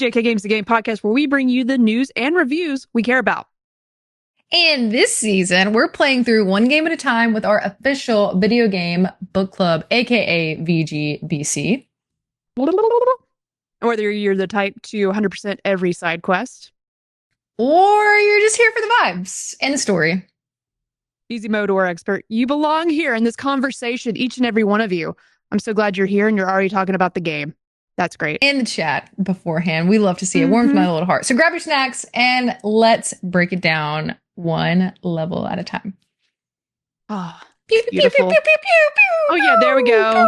JK Games, the game podcast where we bring you the news and reviews we care about. And this season, we're playing through one game at a time with our official video game book club, aka VGBC. Whether you're the type to 100% every side quest, or you're just here for the vibes and the story. Easy mode or expert, you belong here in this conversation, each and every one of you. I'm so glad you're here and you're already talking about the game. That's great. In the chat beforehand. We love to see it. Warms my little heart. So grab your snacks and let's break it down one level at a time. Oh, pew, pew, pew, pew, pew, pew, pew, oh yeah, there we go.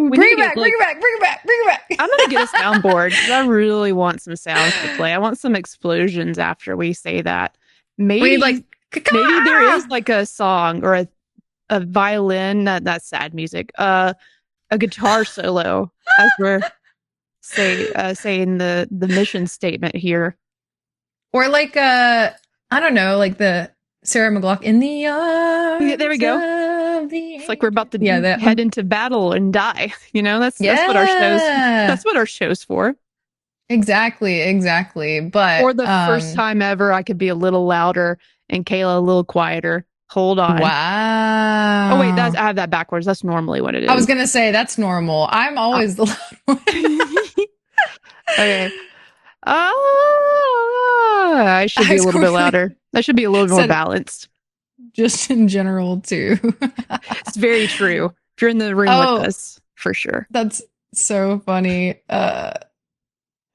Bring it back, bring it back, bring it back, bring it back. I'm going to get a soundboard because I really want some sounds to play. I want some explosions after we say that. Maybe there is like a song or a violin. That's sad music. A guitar solo as we're saying the mission statement here. Or like I don't know, like the Sarah McLachlan in the arms. Yeah, there we go. It's like we're about to head into battle and die. You know, that's what our show's for. Exactly. But for the first time ever, I could be a little louder and Kayla a little quieter. Hold on. Wow. Oh wait, I have that backwards. That's normally what it is. I was gonna say that's normal. I'm always the loud one. Okay. I should be a little bit louder. I should be a little more balanced. Just in general, too. It's very true. If you're in the room with us, for sure. That's so funny.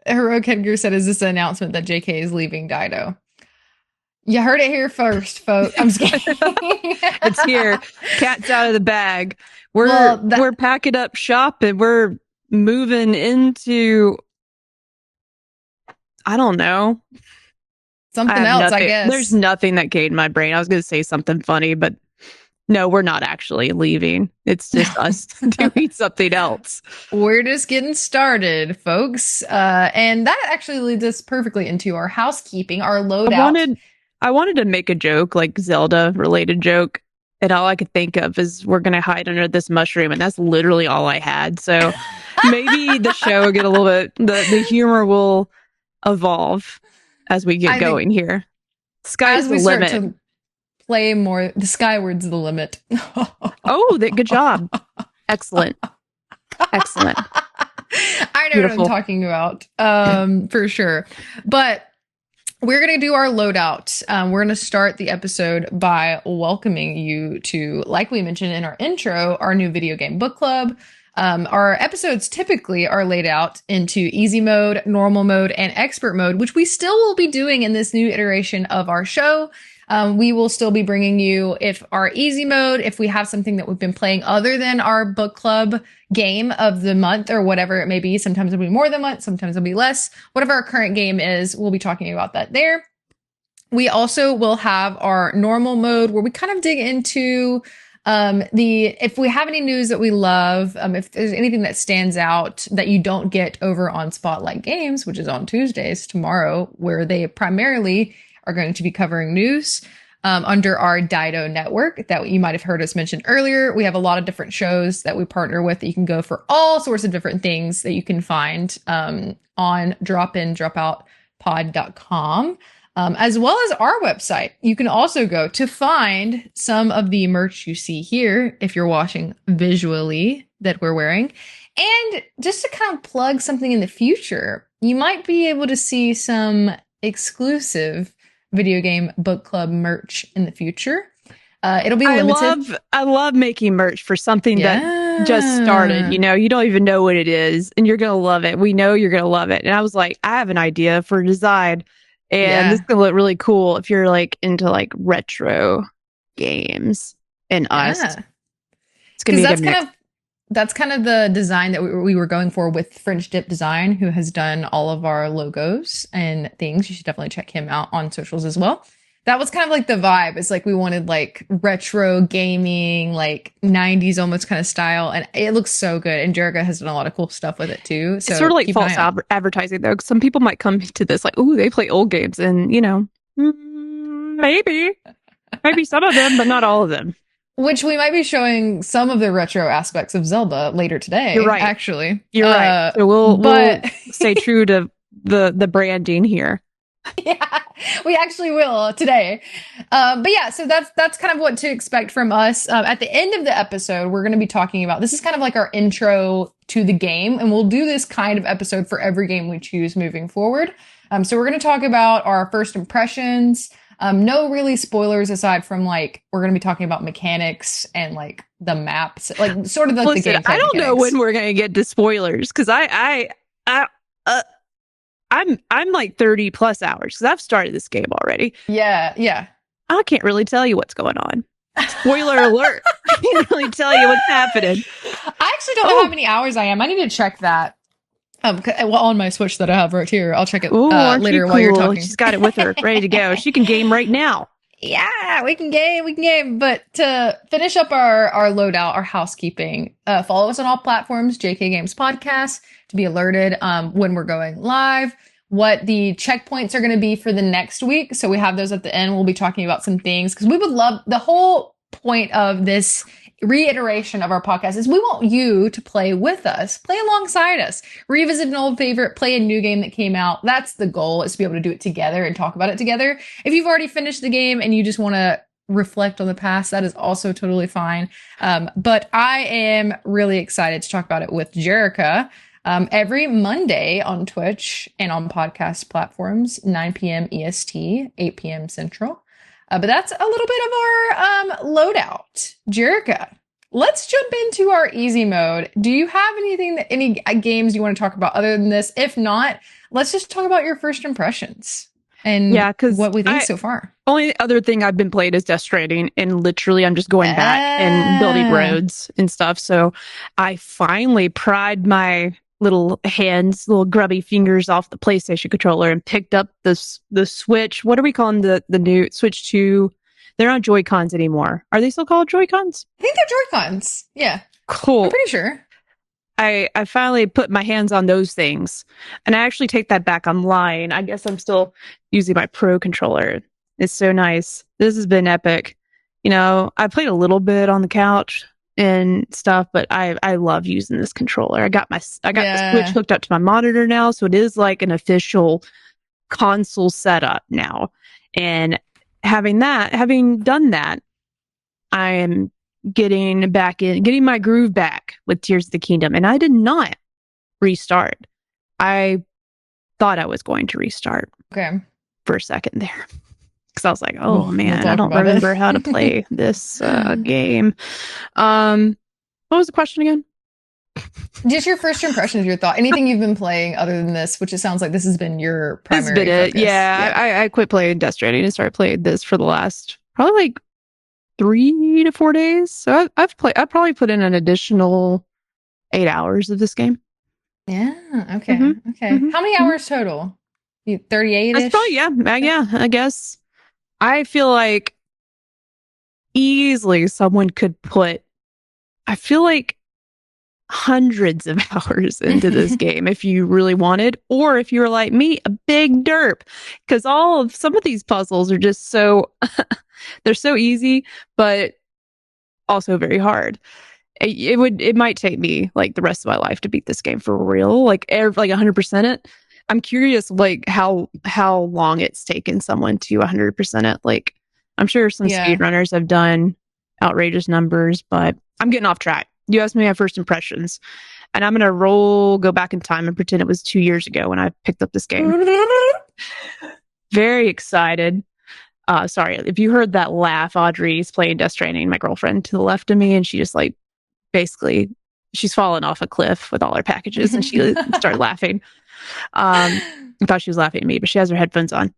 Heroic Edgar said, is this an announcement that JK is leaving Dido? You heard it here first, folks. I'm just kidding. It's here. Cat's out of the bag. We're packing up shop and we're moving into... I don't know. Something else, I guess. There's nothing that came in my brain. I was going to say something funny, but no, we're not actually leaving. It's just us doing something else. We're just getting started, folks. And that actually leads us perfectly into our housekeeping, our loadout. I wanted to make a joke, like Zelda-related joke, and all I could think of is we're going to hide under this mushroom, and that's literally all I had. So maybe the show will get a little bit... The humor will evolve as we get going here. Sky's the limit. Start to play more, the skyward's the limit. Good job. Excellent. I know what I'm talking about, for sure. But we're going to do our loadout. We're going to start the episode by welcoming you to, like we mentioned in our intro, our new video game book club. Our episodes typically are laid out into easy mode, normal mode, and expert mode, which we still will be doing in this new iteration of our show. We will still be bringing you if we have something that we've been playing other than our book club game of the month or whatever it may be. Sometimes it'll be more than a month. Sometimes it'll be less. Whatever our current game is, we'll be talking about that there. We also will have our normal mode where we kind of dig into if we have any news that we love, if there's anything that stands out that you don't get over on Spotlight Games, which is on Tuesdays tomorrow, where they primarily are going to be covering news, under our Dido network that you might have heard us mention earlier. We have a lot of different shows that we partner with that you can go for all sorts of different things that you can find, on dropindropoutpod.com. As well as our website. You can also go to find some of the merch you see here, if you're watching visually, that we're wearing. And just to kind of plug something in the future, you might be able to see some exclusive video game book club merch in the future. It'll be limited. I love making merch for something that just started. You know, you don't even know what it is, and you're going to love it. We know you're going to love it. And I was like, I have an idea for design. And this is going to look really cool if you're like into like retro games and us. It's going to be that's kind of the design that we were going for with French Dip Design, who has done all of our logos and things. You should definitely check him out on socials as well. That was kind of like the vibe. It's like we wanted like retro gaming, like 90s almost kind of style. And it looks so good. And Jerica has done a lot of cool stuff with it too. So it's sort of like false advertising though. Some people might come to this like, ooh, they play old games. And, you know, maybe some of them, but not all of them. Which we might be showing some of the retro aspects of Zelda later today. You're right. Actually. You're right. So we'll stay true to the branding here. Yeah, we actually will today. But yeah, so that's kind of what to expect from us. At the end of the episode, we're going to be talking about, this is kind of like our intro to the game, and we'll do this kind of episode for every game we choose moving forward. So we're going to talk about our first impressions. No really spoilers aside from like, we're going to be talking about mechanics and like the maps, like sort of like Listen, the gameplay I don't mechanics. know when we're going to get to spoilers because I'm like 30 plus hours because I've started this game already. Yeah. I can't really tell you what's going on. Spoiler alert. I can't really tell you what's happening. I actually don't know how many hours I am. I need to check that. Well, on my Switch that I have right here. I'll check it later while you're talking. She's got it with her, ready to go. She can game right now. Yeah, we can game. But to finish up our loadout, our housekeeping, follow us on all platforms, JK Games Podcast, to be alerted when we're going live, what the checkpoints are going to be for the next week. So we have those at the end. We'll be talking about some things because we would love, the whole point of this reiteration of our podcast is we want you to play with us, play alongside us, revisit an old favorite, play a new game that came out. That's the goal, is to be able to do it together and talk about it together. If you've already finished the game and you just want to reflect on the past, that is also totally fine. But I am really excited to talk about it with Jerica every Monday on Twitch and on podcast platforms, 9 p.m. EST, 8 p.m. Central. But that's a little bit of our loadout. Jerica, let's jump into our easy mode. Do you have any games you want to talk about other than this? If not, let's just talk about your first impressions and what we think so far. Only other thing I've been playing is Death Stranding, and literally I'm just going back and building roads and stuff. So I finally pried my little grubby fingers off the PlayStation controller and picked up the Switch. What are we calling the new Switch 2? They're not Joy-Cons anymore. Are they still called Joy-Cons? I think they're Joy-Cons. Yeah. Cool. I'm pretty sure. I finally put my hands on those things. And I actually take that back. I'm lying. I guess I'm still using my Pro controller. It's so nice. This has been epic. You know, I played a little bit on the couch and stuff, but I love using this controller. I got the Switch hooked up to my monitor now, so it is like an official console setup now. And having done that, I am getting my groove back with Tears of the Kingdom, and I did not restart. I thought I was going to restart. Okay. For a second there. Because I was like, oh man, I don't remember how to play this game. What was the question again? Just your first impressions, your thought. Anything you've been playing other than this, which it sounds like this has been your primary focus. Yeah. I quit playing Death Stranding and started playing this for the last probably like 3 to 4 days. So I've probably put in an additional 8 hours of this game. Yeah. Okay. Mm-hmm. Okay. Mm-hmm. How many hours total? 38-ish? That's probably, yeah, I guess. I feel like easily someone could put, I feel like, hundreds of hours into this game if you really wanted, or if you were like me, a big derp, because some of these puzzles are just so they're so easy, but also very hard. It might take me like the rest of my life to beat this game for real, like 100% it. I'm curious, like how long it's taken someone to 100% it. Like, I'm sure some speedrunners have done outrageous numbers, but I'm getting off track. You asked me my first impressions, and I'm gonna go back in time and pretend it was 2 years ago when I picked up this game. Very excited. Sorry if you heard that laugh. Audrey's playing Death Stranding, my girlfriend to the left of me, and she just like basically she's fallen off a cliff with all her packages, and she started laughing. I thought she was laughing at me, but she has her headphones on.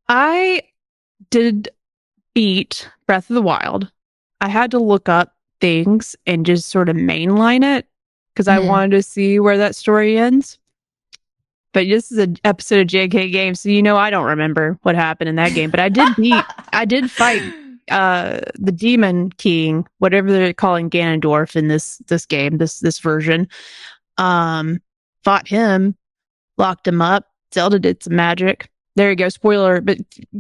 I did beat Breath of the Wild. I had to look up things and just sort of mainline it because I wanted to see where that story ends. But this is an episode of JK Games, so I don't remember what happened in that game. But I did fight the Demon King, whatever they're calling Ganondorf in this game, this version. Fought him, locked him up. Zelda did some magic. There you go. Spoiler, but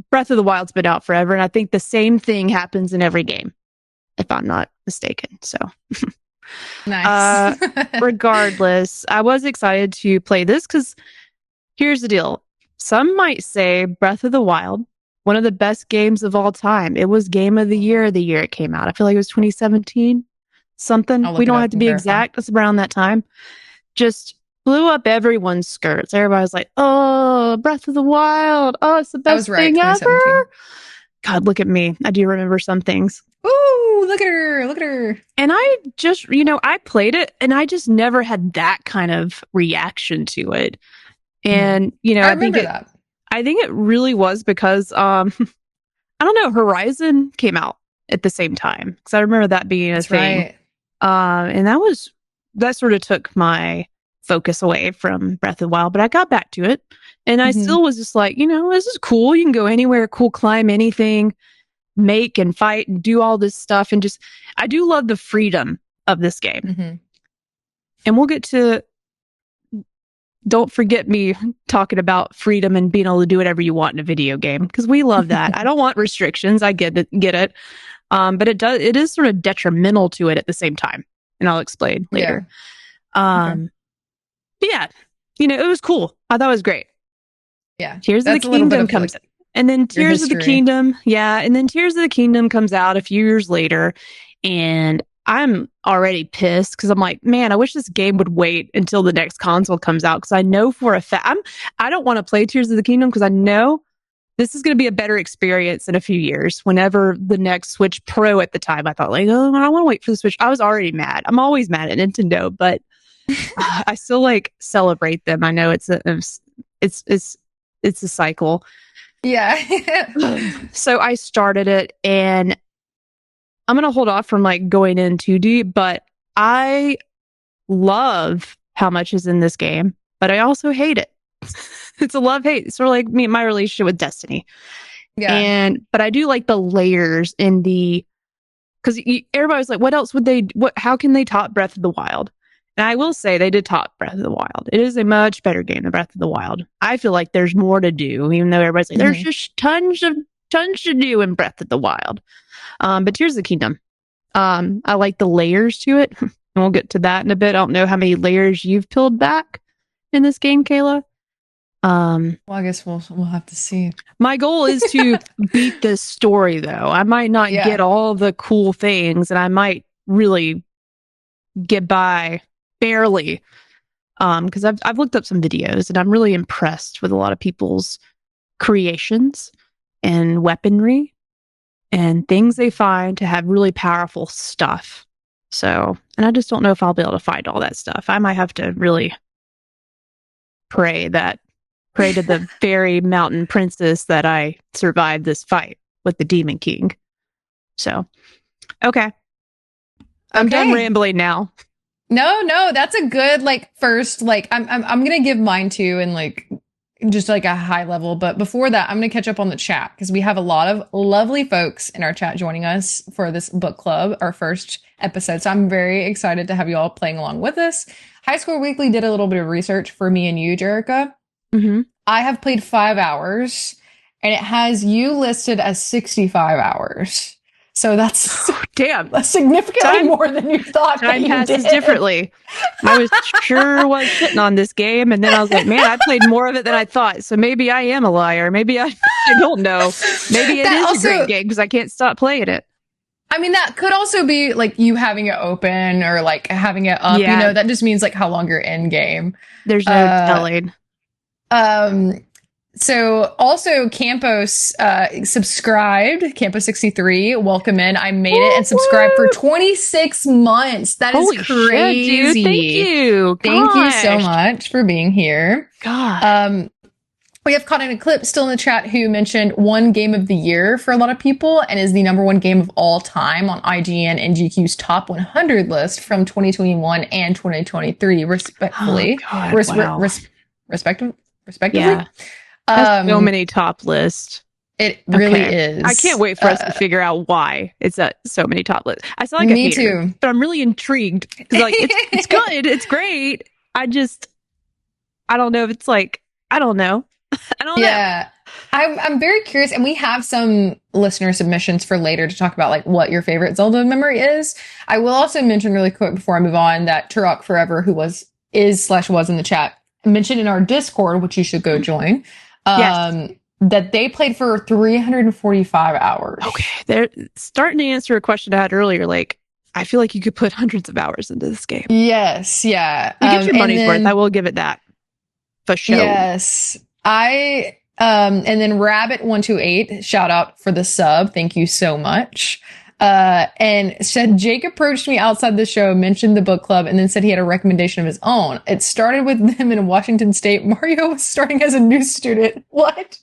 Breath of the Wild's been out forever, and I think the same thing happens in every game, if I'm not mistaken. So, nice. Regardless, I was excited to play this because Here's the deal. Some might say Breath of the Wild, one of the best games of all time. It was Game of the Year it came out. I feel like it was 2017, something. We don't have to be exact. It's around that time. Just blew up everyone's skirts. Everybody was like, oh, Breath of the Wild. Oh, it's the best thing ever. God, look at me. I do remember some things. Ooh, look at her. Look at her. And I just, I played it and I just never had that kind of reaction to it. And, I think it really was because, I don't know, Horizon came out at the same time. Because I remember that being a thing. Right. And that sort of took my focus away from Breath of the Wild, but I got back to it. And I still was just like, this is cool. You can go anywhere, cool, climb anything, make and fight and do all this stuff. And I do love the freedom of this game. Mm-hmm. And we'll get to, don't forget me talking about freedom and being able to do whatever you want in a video game, because we love that. I don't want restrictions. I get it. But it is sort of detrimental to it at the same time. And I'll explain later. Yeah. But yeah, it was cool. I thought it was great. Yeah. Tears of the Kingdom comes out. And then Tears of the Kingdom. Yeah. And then Tears of the Kingdom comes out a few years later. And I'm already pissed because I'm like, man, I wish this game would wait until the next console comes out. Because I know for a fact, I don't want to play Tears of the Kingdom because I know this is going to be a better experience in a few years. Whenever the next Switch Pro at the time, I thought like, oh, I want to wait for the Switch. I was already mad. I'm always mad at Nintendo, but I still like celebrate them. I know it's a cycle. Yeah. So I started it, and I'm going to hold off from like going in too deep, but I love how much is in this game, but I also hate it. It's a love-hate. It's sort of like my relationship with Destiny. Yeah. But I do like the layers in because everybody's like, what else would how can they top Breath of the Wild? And I will say they did top Breath of the Wild. It is a much better game than Breath of the Wild. I feel like there's more to do, even though everybody's like, there's just tons to do in Breath of the Wild. But Tears of the Kingdom. I like the layers to it. And we'll get to that in a bit. I don't know how many layers you've peeled back in this game, Kayla. Well, I guess we'll have to see. My goal is to beat this story, though. I might not get all the cool things, and I might really get by barely. Because I've looked up some videos, and I'm really impressed with a lot of people's creations and weaponry and things they find to have really powerful stuff. So, and I just don't know if I'll be able to find all that stuff. I might have to really pray to the fairy mountain princess that I survived this fight with the Demon King. So, okay. I'm done rambling now. No, that's a good first I'm gonna give mine too, and just a high level. But before that, I'm gonna catch up on the chat because we have a lot of lovely folks in our chat joining us for this book club, our first episode. So I'm very excited to have you all playing along with us. High Score Weekly did a little bit of research for me and you, Jerica. Mm-hmm. I have played 5 hours, and it has you listed as 65 hours. So that's damn significantly more than you thought. Time passes differently. I was shitting on this game, and then I was like, man, I played more of it than I thought. So maybe I am a liar. Maybe I don't know. Maybe it is a great game because I can't stop playing it. I mean, that could also be you having it open or having it up. Yeah. That just means how long you're in game. There's no telling. So also Campos subscribed, Campos63, welcome in. I made it and subscribed for 26 months. That is crazy. Shit, dude. Thank you. Thank you so much for being here. God. We have Caught in a Clip still in the chat who mentioned one game of the year for a lot of people and is the number one game of all time on IGN and GQ's top 100 list from 2021 and 2023, respectfully. Oh, God, wow. Respectively. Yeah. So many top lists. It really is. I can't wait for us to figure out why it's at so many top lists. I sound like a hater, too, but I'm really intrigued because it's good, it's great. I don't know if it's I don't know. I don't know. Yeah, I'm very curious, and we have some listener submissions for later to talk about what your favorite Zelda memory is. I will also mention really quick before I move on that Turok Forever, who was in the chat, mentioned in our Discord, which you should go join, that they played for 345 hours. Okay. They're starting to answer a question I had earlier. Like, I feel like you could put hundreds of hours into this game. Yes. Yeah. You get your money's worth. I will give it that. For sure. Yes. And then Rabbit128, shout out for the sub. Thank you so much. And said Jake approached me outside the show, mentioned the book club, and then said he had a recommendation of his own. It started with them in Washington State. Mario was starting as a new student. What?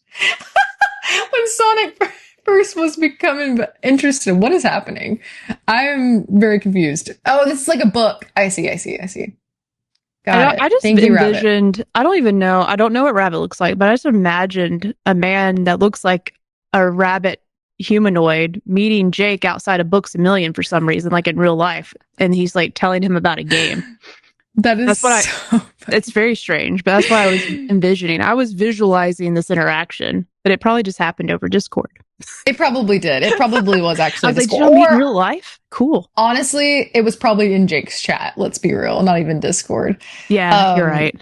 When Sonic first was becoming interested. What is happening? I'm very confused. Oh, this is like a book. I see. I just envisioned, I don't even know. I don't know what Rabbit looks like, but I just imagined a man that looks like a rabbit humanoid meeting Jake outside of Books A Million for some reason, like in real life. And he's like telling him about a game. It's very strange, but that's what I was envisioning. I was visualizing this interaction, but it probably just happened over Discord. It probably did. It probably was actually. I was like, did you meet in real life? Cool. Honestly, it was probably in Jake's chat. Let's be real, not even Discord. Yeah, you're right.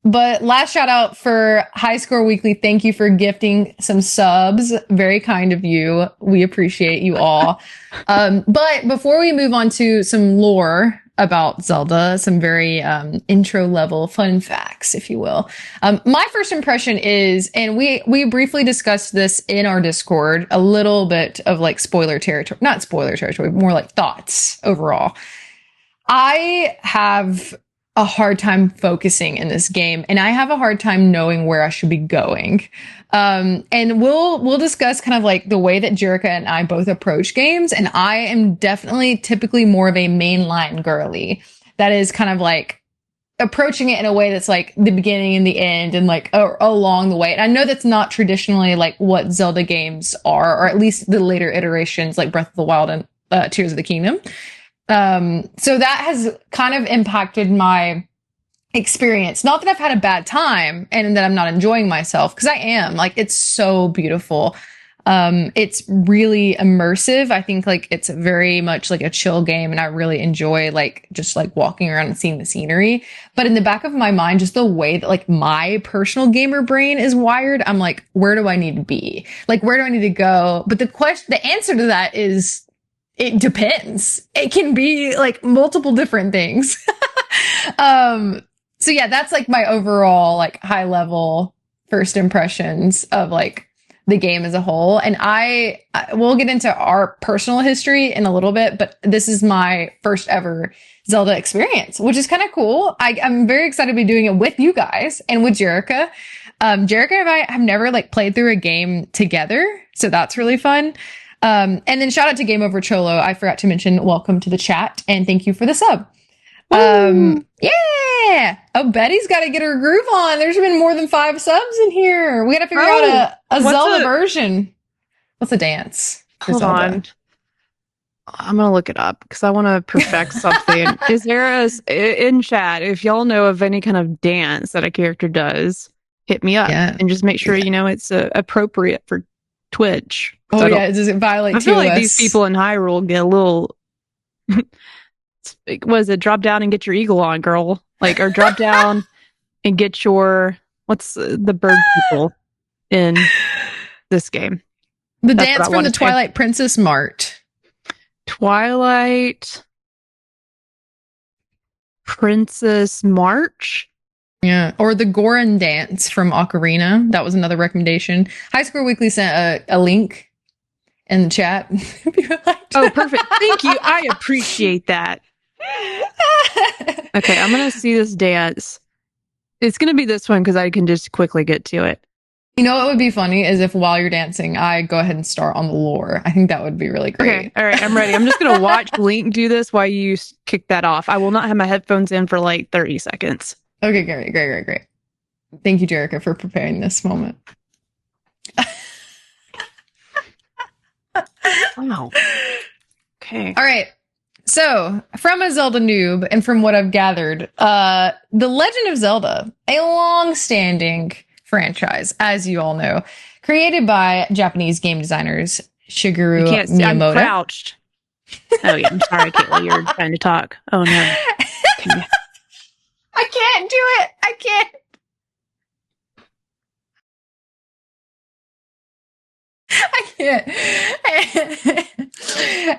But last shout out for High Score Weekly. Thank you for gifting some subs. Very kind of you. We appreciate you all. But before we move on to some lore about Zelda, some very intro level fun facts, if you will. My first impression is, and we briefly discussed this in our Discord, a little bit of like spoiler territory, not spoiler territory, more like thoughts overall. I have a hard time focusing in this game, and I have a hard time knowing where I should be going. And we'll discuss kind of like the way that Jerica and I both approach games. And I am definitely typically more of a mainline girly that is kind of like approaching it in a way that's like the beginning and the end and like along the way. And I know that's not traditionally like what Zelda games are, or at least the later iterations like Breath of the Wild and Tears of the Kingdom. So that has kind of impacted my experience. Not that I've had a bad time and that I'm not enjoying myself, because I am. Like, it's so beautiful. It's really immersive. I think like it's very much like a chill game, and I really enjoy like just like walking around and seeing the scenery. But in the back of my mind, just the way that like my personal gamer brain is wired, I'm like, where do I need to be? Like, where do I need to go? But the answer to that is, it depends. It can be like multiple different things. So yeah, that's like my overall like high level first impressions of like the game as a whole. And we'll get into our personal history in a little bit, but this is my first ever Zelda experience, which is kind of cool. I'm very excited to be doing it with you guys and with Jerica. Jerica and I have never like played through a game together, so that's really fun. And then shout out to Game Over Cholo. I forgot to mention welcome to the chat and thank you for the sub. Yeah. Oh, Betty's got to get her groove on. There's been more than 5 subs in here. We got to figure out a Zelda version. What's a dance? Hold on. I'm going to look it up because I want to perfect something. Is there in chat, if y'all know of any kind of dance that a character does, hit me up and just make sure, it's appropriate for Twitch. Oh, yeah. Does it violate TOS? I feel like these people in Hyrule get a little... Was it drop down and get your eagle on, girl? Like, or drop down and get your... What's the bird people in this game? The dance from the Twilight Princess Mart. Twilight Princess March? Yeah, or the Goron dance from Ocarina. That was another recommendation. High Score Weekly sent a link in the chat. Oh, perfect. Thank you. I appreciate that. Okay, I'm going to see this dance. It's going to be this one because I can just quickly get to it. You know what would be funny is if while you're dancing, I go ahead and start on the lore. I think that would be really great. Okay, all right, I'm ready. I'm just going to watch Link do this while you kick that off. I will not have my headphones in for like 30 seconds. Okay, great. Thank you, Jerica, for preparing this moment. Wow. Okay. All right. So, from a Zelda noob, and from what I've gathered, The Legend of Zelda, a long-standing franchise, as you all know, created by Japanese game designers Shigeru Miyamoto. I'm crouched. Oh, yeah. I'm sorry, Caitlin. You're trying to talk. Oh, no. I can't do it. I can't.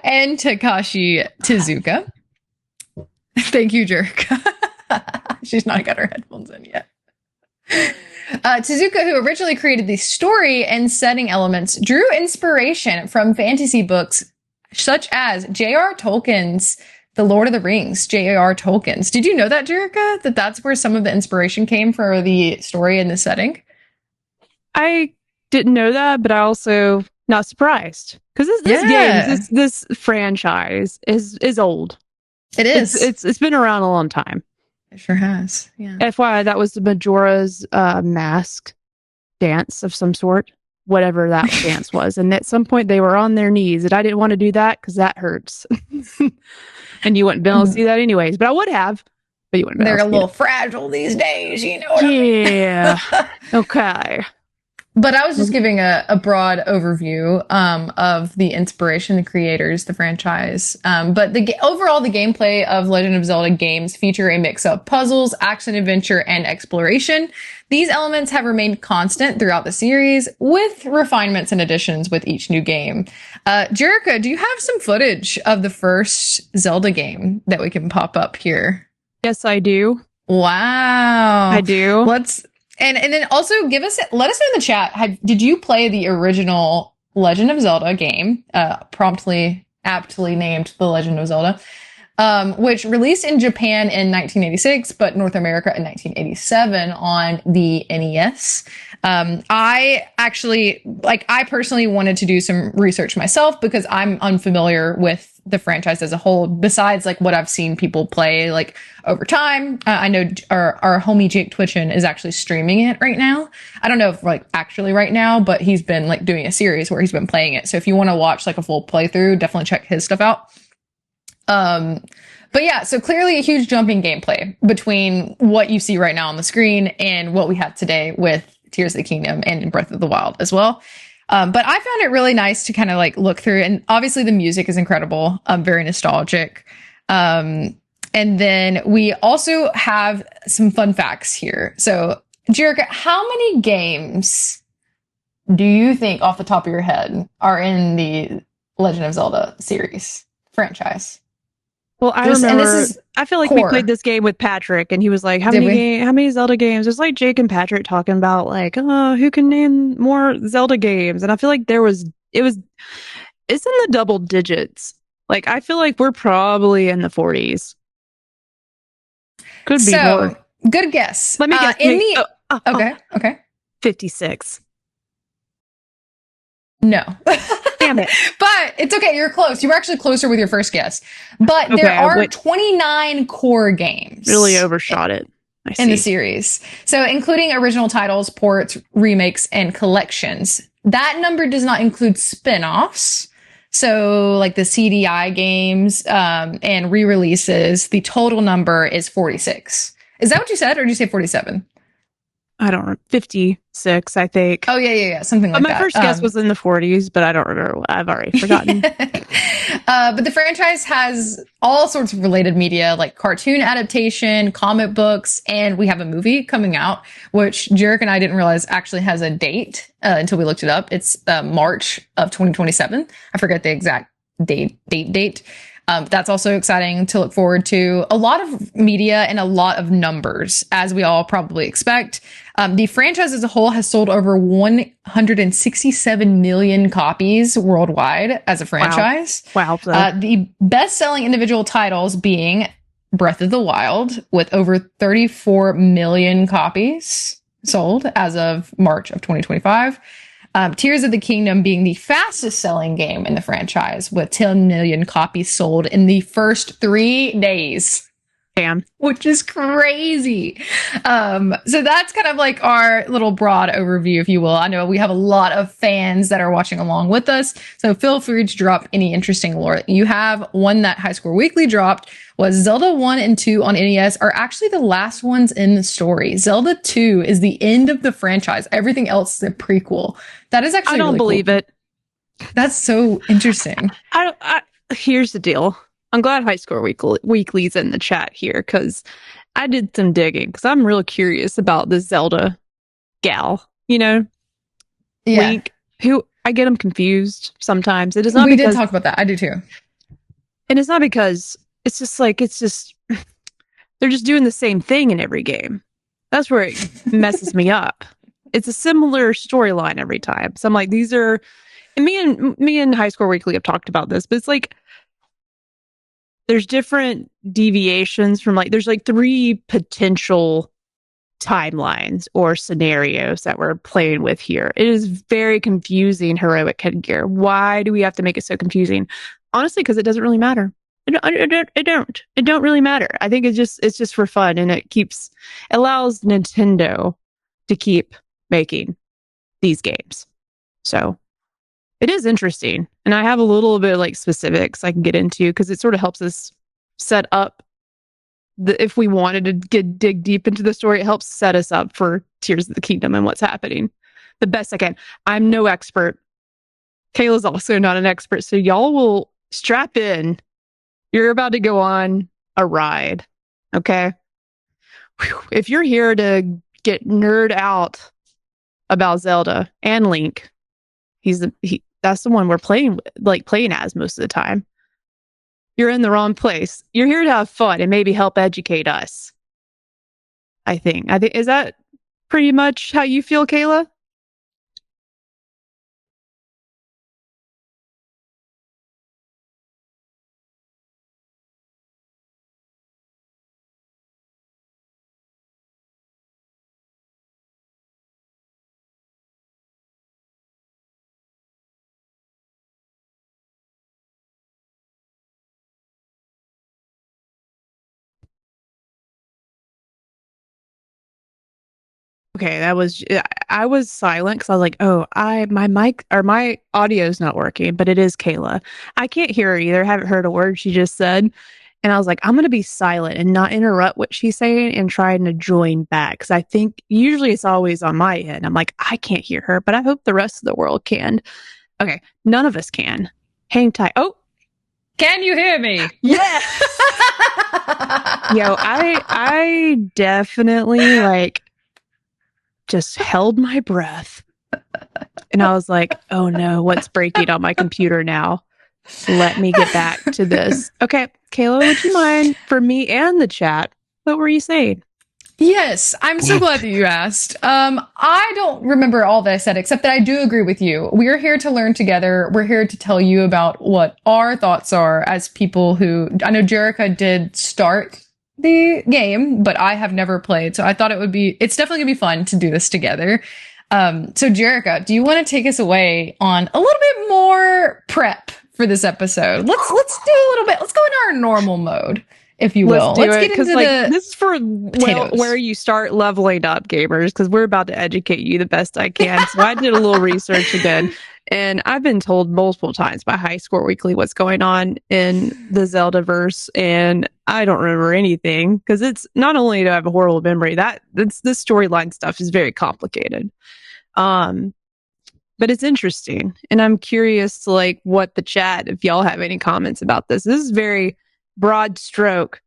and Takashi Tezuka. Thank you, Jerk. She's not got her headphones in yet. Tezuka, who originally created the story and setting elements, drew inspiration from fantasy books such as J.R. Tolkien's The Lord of the Rings, J.R. Tolkien's. Did you know that, Jerica? That's where some of the inspiration came for the story and the setting? I didn't know that, but I also not surprised. Because this franchise is old. It is. It's been around a long time. It sure has. Yeah. FYI, that was the Majora's Mask dance of some sort, whatever that dance was. And at some point, they were on their knees, and I didn't want to do that because that hurts. And you wouldn't be able to see that anyways. But I would have. But you wouldn't be able to see. They're a little fragile these days, you know what I mean? Yeah. Okay. But I was just giving a broad overview of the inspiration, the creators, the franchise. But overall, the gameplay of Legend of Zelda games feature a mix of puzzles, action, adventure, and exploration. These elements have remained constant throughout the series, with refinements and additions with each new game. Jerica, do you have some footage of the first Zelda game that we can pop up here? Yes, I do. Wow. I do. And then also let us know in the chat, did you play the original Legend of Zelda game, aptly named The Legend of Zelda, which released in Japan in 1986, but North America in 1987 on the NES. I personally wanted to do some research myself because I'm unfamiliar with the franchise as a whole, besides like what I've seen people play like over time. I know our homie Jake Twitchin is actually streaming it right now. I don't know if like actually right now, but he's been like doing a series where he's been playing it. So if you want to watch like a full playthrough, definitely check his stuff out. But yeah, so clearly a huge jump in gameplay between what you see right now on the screen and what we have today with Tears of the Kingdom and in Breath of the Wild as well. But I found it really nice to kind of like look through, and obviously the music is incredible, very nostalgic. And then we also have some fun facts here. So, Jerica, how many games do you think off the top of your head are in the Legend of Zelda series franchise? Well, I feel like we played this game with Patrick, and he was like, how many Zelda games? There's like Jake and Patrick talking about like, oh, who can name more Zelda games? And I feel like it's in the double digits. Like, I feel like we're probably in the 40s. Could be more. Good guess. Let me guess. Okay. 56. No. Damn it. But it's okay. You're close. You were actually closer with your first guess. But there are 29 core games. Really overshot it. In the series. So including original titles, ports, remakes, and collections. That number does not include spin-offs. So like the CDI games and re-releases. The total number is 46. Is that what you said? Or did you say 47? I don't know, 56, I think. Oh, yeah. Something like that. My first guess was in the 40s, but I don't remember. I've already forgotten. But the franchise has all sorts of related media, like cartoon adaptation, comic books, and we have a movie coming out, which Jarek and I didn't realize actually has a date until we looked it up. It's March of 2027. I forget the exact date. That's also exciting to look forward to. A lot of media and a lot of numbers, as we all probably expect. The franchise as a whole has sold over 167 million copies worldwide as a franchise. Wow. The best-selling individual titles being Breath of the Wild, with over 34 million copies sold as of March of 2025. Tears of the Kingdom being the fastest selling game in the franchise, with 10 million copies sold in the first 3 days. Damn. Which is crazy. So that's kind of like our little broad overview, if you will. I know we have a lot of fans that are watching along with us, so feel free to drop any interesting lore that you have. One that High Score Weekly dropped was Zelda 1 and 2 on NES are actually the last ones in the story. Zelda 2 is the end of the franchise. Everything else is a prequel. That is actually I don't really believe cool. it. That's so interesting. Here's the deal. I'm glad High Score Weekly's in the chat here, because I did some digging, because I'm real curious about this Zelda gal, you know? Yeah. Link, who I get them confused sometimes. It is not. We did talk about that. I do too. And it's not because it's just they're just doing the same thing in every game. That's where it messes me up. It's a similar storyline every time. So I'm like, these are, and me and High Score Weekly have talked about this, but it's like there's different deviations from there's 3 potential timelines or scenarios that we're playing with here. It is very confusing, heroic headgear. Why do we have to make it so confusing? Honestly, because it doesn't really matter. It don't really matter. I think it's just for fun, and it allows Nintendo to keep making these games. So it is interesting. And I have a little bit of specifics I can get into because it sort of helps us set up if we wanted to dig deep into the story, it helps set us up for Tears of the Kingdom and what's happening the best I can. I'm no expert. Kayla's also not an expert. So y'all will strap in. You're about to go on a ride. Okay. Whew. If you're here to get nerd out about Zelda and Link, that's the one we're playing as most of the time. You're in the wrong place. You're here to have fun and maybe help educate us. I think is that pretty much how you feel, Kayla? Okay, I was silent because I was like, oh, my mic or my audio is not working, but it is Kayla. I can't hear her either. I haven't heard a word she just said. And I was like, I'm going to be silent and not interrupt what she's saying and trying to join back. Because I think usually it's always on my end. I'm like, I can't hear her, but I hope the rest of the world can. Okay, none of us can. Hang tight. Oh, can you hear me? Yes. Yo, I definitely just held my breath. And I was like, oh no, what's breaking on my computer now? Let me get back to this. Okay, Kayla, would you mind, for me and the chat, what were you saying? Yes, I'm so glad that you asked. I don't remember all that I said, except that I do agree with you. We're here to learn together. We're here to tell you about what our thoughts are as people who, I know Jerica did start the game, but I have never played. So I thought it's definitely gonna be fun to do this together. So Jerica, do you want to take us away on a little bit more prep for this episode? Let's do a little bit. Let's go into our normal mode, if you will. Let's get into this is for where you start leveling up, gamers, because we're about to educate you the best I can. So I did a little research again, and I've bbeen told multiple times by High Score Weekly what's going on in the Zeldaverse, and I don't remember anything because it's not only do I have a horrible memory, this storyline stuff is very complicated. But it's interesting, and I'm curious to what the chat, if y'all have any comments about this. This is very broad stroke.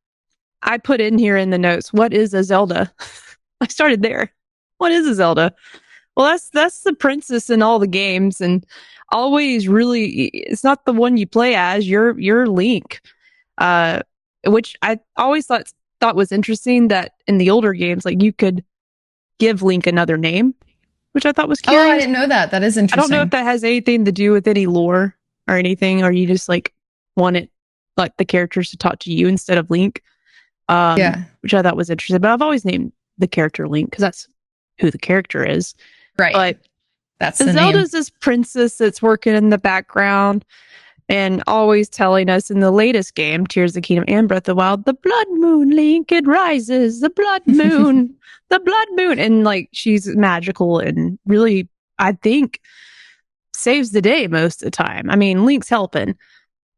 I put in here in the notes, what is a Zelda? I started there. What is a Zelda? Well, that's the princess in all the games, and always really, it's not the one you play as. You're Link, which I always thought was interesting that in the older games, you could give Link another name, which I thought was curious. Oh, I didn't know that. That is interesting. I don't know if that has anything to do with any lore or anything, or you just want it the characters to talk to you instead of Link. Yeah, which I thought was interesting. But I've always named the character Link because that's who the character is. Right. But that's the Zelda's this princess that's working in the background and always telling us in the latest game, Tears of the Kingdom and Breath of the Wild, the blood moon, Link, it rises, the blood moon, the blood moon. And she's magical and really, I think, saves the day most of the time. I mean, Link's helping.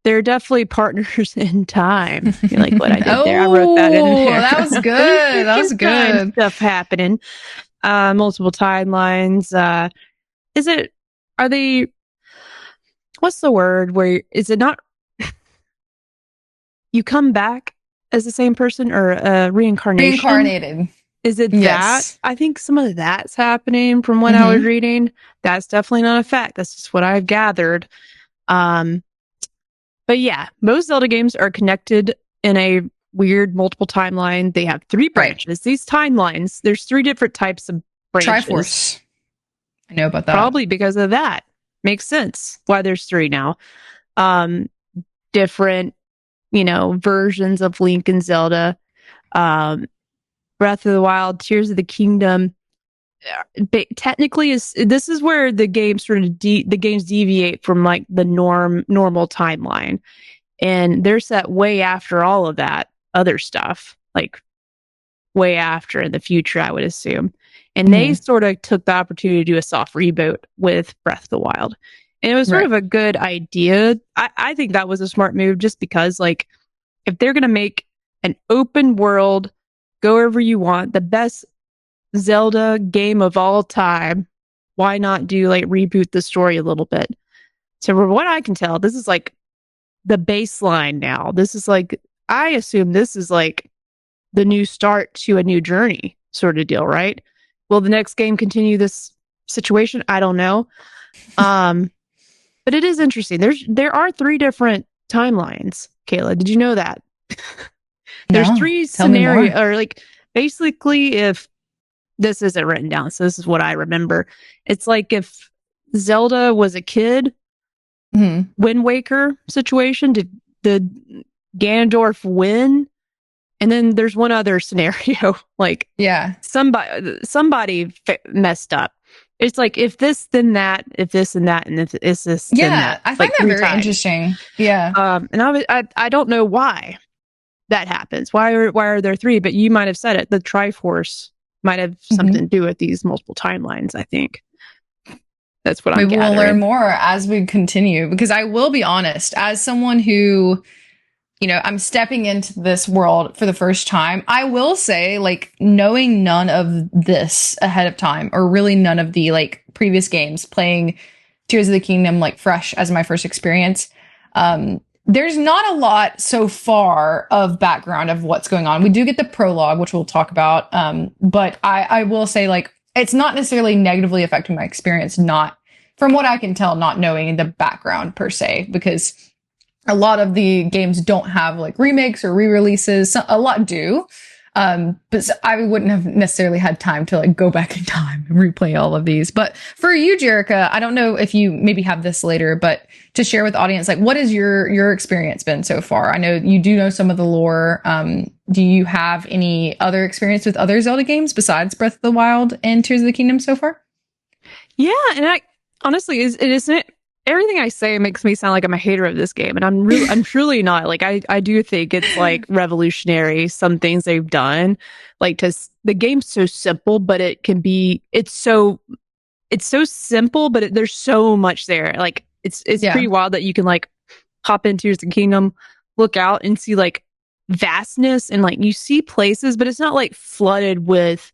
They're definitely partners in time. You like what I did there? I wrote that in there. That was good. That was good. Stuff happening. Multiple timelines. What's the word where, is it not, you come back as the same person or reincarnation? Reincarnated. Is it that? I think some of that's happening from what I was reading. That's definitely not a fact. That's just what I've gathered. But yeah, most Zelda games are connected in a weird multiple timeline. They have 3 branches. Right. These timelines, there's 3 different types of branches. Triforce. I know about that. Probably because of that. Makes sense why there's 3 now. Different, versions of Link and Zelda. Breath of the Wild, Tears of the Kingdom. Technically, this is where the games sort of the games deviate from like the normal timeline, and they're set way after all of that other stuff, like way after in the future, I would assume. And they sort of took the opportunity to do a soft reboot with Breath of the Wild. And it was sort of a good idea. I think that was a smart move just because, like, if they're going to make an open world, go wherever you want, the best Zelda game of all time, why not do, like, reboot the story a little bit? So from what I can tell, this is, like, the baseline now. This is, like, I assume this is, like, the new start to a new journey sort of deal, right? Will the next game continue this situation? I don't know. But it is interesting. There are 3 different timelines, Kayla. Did you know that? There's 3 scenarios, or like basically, if this isn't written down, so this is what I remember. It's like if Zelda was a kid, Wind Waker situation, did Ganondorf win? And then there's one other scenario, like somebody messed up. It's like, if this, then that, if this and that, and if it's this, then that. I find that very interesting. Yeah. And I don't know why that happens. Why are there 3? But you might have said it. The Triforce might have something to do with these multiple timelines, I think. That's what I'm gathering. Maybe we'll learn more as we continue, because I will be honest, as someone who, I'm stepping into this world for the first time, I will say, like, knowing none of this ahead of time, or really none of the, like, previous games, playing Tears of the Kingdom, like, fresh as my first experience, there's not a lot so far of background of what's going on. We do get the prologue, which we'll talk about, but I will say, like, it's not necessarily negatively affecting my experience, not, from what I can tell, not knowing the background per se, because a lot of the games don't have, like, remakes or re-releases. A lot do. But I wouldn't have necessarily had time to, like, go back in time and replay all of these. But for you, Jerica, I don't know if you maybe have this later, but to share with the audience, like, what has your experience been so far? I know you do know some of the lore. Do you have any other experience with other Zelda games besides Breath of the Wild and Tears of the Kingdom so far? Yeah, and I honestly, it isn't. Everything I say makes me sound like I'm a hater of this game, and I'm truly not. Like, I do think it's, like, revolutionary, some things they've done. Like, the game's so simple, but it's so simple, but there's so much there. Like, it's pretty wild that you can, like, hop into Tears of the Kingdom, look out and see, like, vastness, and, like, you see places, but it's not, like, flooded with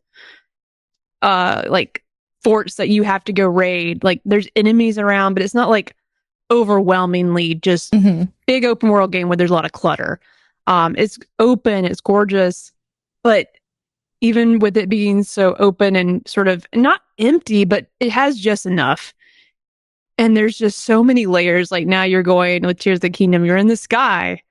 like, forts that you have to go raid. Like, there's enemies around, but it's not, like, overwhelmingly just big open world game where there's a lot of clutter. It's open, it's gorgeous, but even with it being so open and sort of not empty, but it has just enough. And there's just so many layers. Like, now you're going with Tears of the Kingdom, you're in the sky.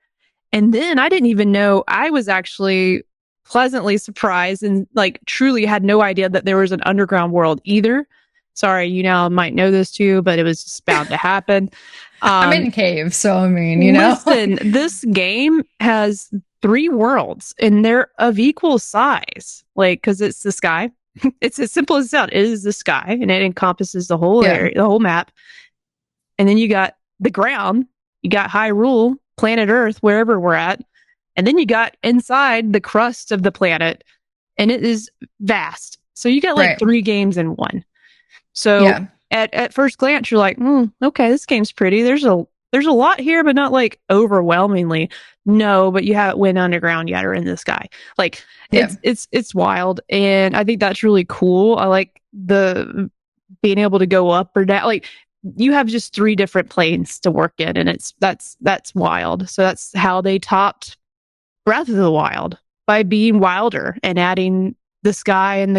And then I didn't even know, I was actually pleasantly surprised and, like, truly had no idea that there was an underground world either. Sorry, you now might know this too, but it was just bound to happen. I'm in caves, so I mean, Listen, this game has 3 worlds, and they're of equal size. Like, because it's the sky. It's as simple as that. It is the sky, and it encompasses the whole area, the whole map. And then you got the ground. You got Hyrule, planet Earth, wherever we're at. And then you got inside the crust of the planet, and it is vast. So you got, like, 3 games in one. So at first glance, you're like, okay, this game's pretty. There's a lot here, but not, like, overwhelmingly. No, but you went underground, yet are in the sky. Like, it's wild, and I think that's really cool. I like the being able to go up or down. Like, you have just 3 different planes to work in, and that's wild. So that's how they topped Breath of the Wild, by being wilder and adding the sky and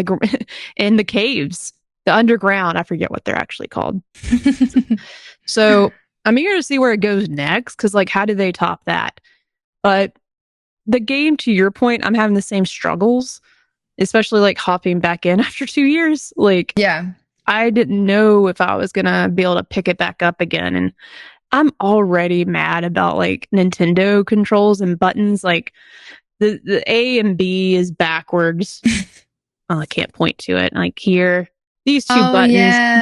and the caves, the underground. I forget what they're actually called. So I'm eager to see where it goes next, because like, how do they top that? But the game, to your point, I'm having the same struggles, especially like hopping back in after 2 years. Like, yeah, I didn't know if I was gonna be able to pick it back up again, and I'm already mad about like Nintendo controls and buttons. Like the A and B is backwards. Well, I can't point to it. Like here, these two buttons,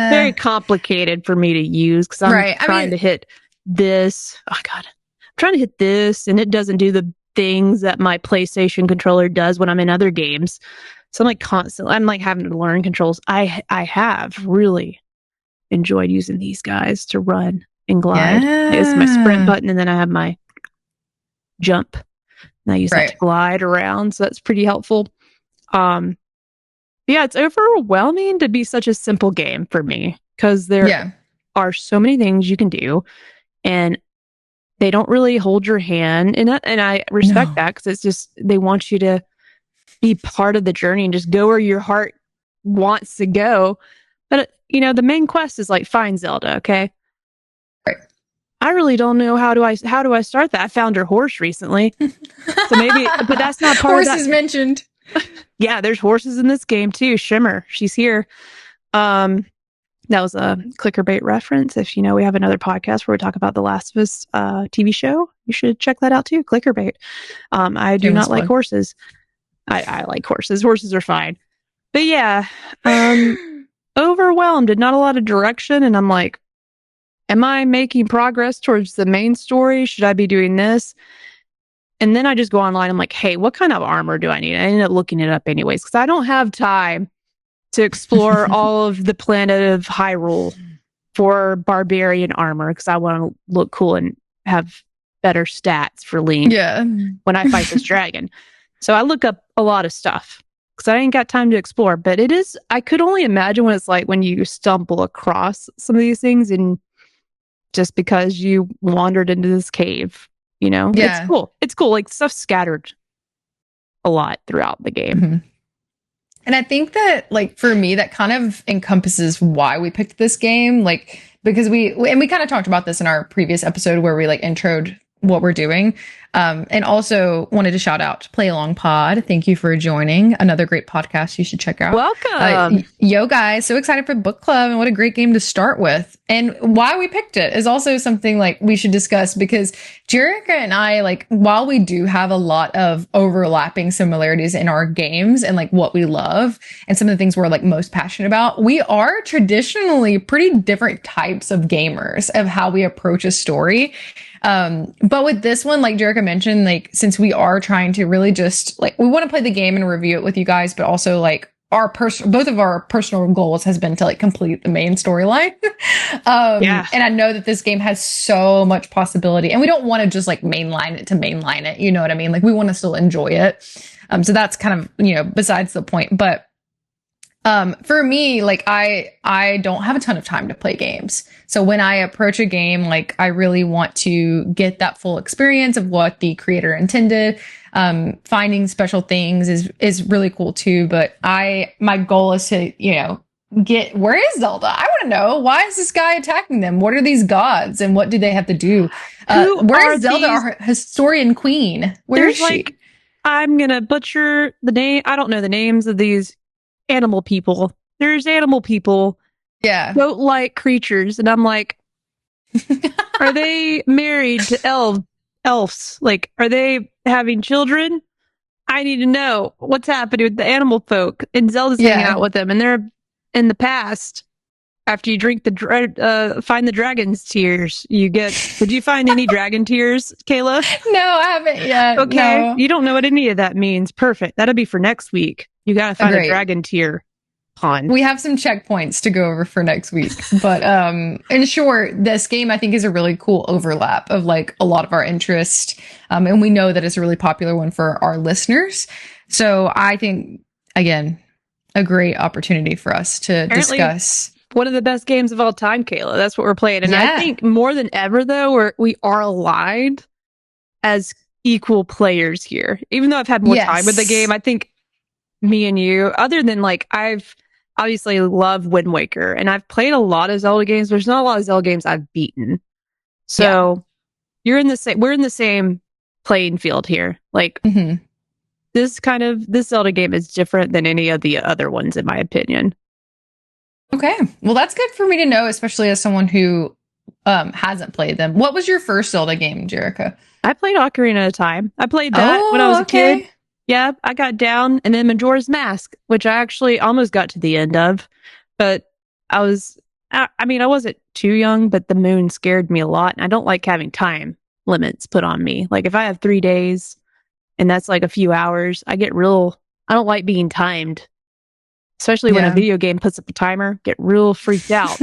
very complicated for me to use, because I'm trying to hit this. Oh God, I'm trying to hit this, and it doesn't do the things that my PlayStation controller does when I'm in other games. So I'm like constantly, I'm like having to learn controls. I have really enjoyed using these guys to run and glide. It's my sprint button, and then I have my jump, and I use that to glide around. So that's pretty helpful. Yeah, it's overwhelming to be such a simple game for me, because there are so many things you can do, and they don't really hold your hand in it. And I respect that, because it's just, they want you to be part of the journey and just go where your heart wants to go. But, you know, the main quest is like, find Zelda, okay? Right. I really don't know how do I start that. I found her horse recently. So maybe, but that's not part of that. Horses mentioned. Yeah, there's horses in this game too. Shimmer, she's here. That was a ClickerBait reference. If you know, we have another podcast where we talk about the Last of Us TV show. You should check that out too. ClickerBait. I do not like horses. I like horses. Horses are fine. But yeah, overwhelmed and not a lot of direction. And I'm like, am I making progress towards the main story? Should I be doing this? And then I just go online. I'm like, hey, what kind of armor do I need? I ended up looking it up anyways, because I don't have time to explore all of the planet of Hyrule for barbarian armor, because I want to look cool and have better stats for Link when I fight this dragon. So I look up a lot of stuff, because I ain't got time to explore. But it is, I could only imagine what it's like when you stumble across some of these things, and just because you wandered into this cave. You know, it's cool. It's cool. Like, stuff's scattered a lot throughout the game. Mm-hmm. And I think that, like, for me, that kind of encompasses why we picked this game. Like, because we kind of talked about this in our previous episode where we like introed what we're doing. And also wanted to shout out Play Along Pod. Thank you for joining. Another great podcast you should check out. Welcome. Yo, guys. So excited for book club, and what a great game to start with. And why we picked it is also something like we should discuss, because Jerica and I, like, while we do have a lot of overlapping similarities in our games and like what we love and some of the things we're like most passionate about, we are traditionally pretty different types of gamers of how we approach a story. But with this one, like Jerica mentioned, like, since we are trying to really just like, we want to play the game and review it with you guys, but also like both of our personal goals has been to like complete the main storyline. And I know that this game has so much possibility, and we don't want to just like mainline it. You know what I mean? Like, we want to still enjoy it. So that's kind of, you know, besides the point, but for me, like, I don't have a ton of time to play games. So when I approach a game, like, I really want to get that full experience of what the creator intended. Finding special things is really cool too. But my goal is to, you know, where is Zelda? I want to know, why is this guy attacking them? What are these gods, and what do they have to do? Where is Zelda, our historian queen? Where is she? Like, I'm gonna butcher the name. I don't know the names of these animal people. There's animal people, goat-like creatures, and I'm like, are they married to elves? Like, are they having children? I need to know what's happening with the animal folk. And Zelda's hanging out with them, and they're in the past. After you drink find the dragon's tears, you get. Did you find any dragon tears, Kayla? No, I haven't yet. Okay, no. You don't know what any of that means. Perfect. That'll be for next week. You gotta find a dragon tear pond. We have some checkpoints to go over for next week. But in short, this game I think is a really cool overlap of like a lot of our interest. And we know that it's a really popular one for our listeners. So I think, again, a great opportunity for us to discuss. One of the best games of all time, Kayla. That's what we're playing. And I think more than ever, though, we are aligned as equal players here. Even though I've had more time with the game, I think me and you, other than like I've obviously love Wind Waker, and I've played a lot of Zelda games. There's not a lot of Zelda games I've beaten. So we're in the same playing field here. Like this Zelda game is different than any of the other ones, in my opinion. Okay. Well, that's good for me to know, especially as someone who hasn't played them. What was your first Zelda game, Jerica? I played Ocarina of Time. I played that when I was a kid. Yeah, I got down, and then Majora's Mask, which I actually almost got to the end of, but I wasn't too young, but the moon scared me a lot, and I don't like having time limits put on me. Like if I have 3 days and that's like a few hours, I don't like being timed, especially when a video game puts up a timer, get real freaked out.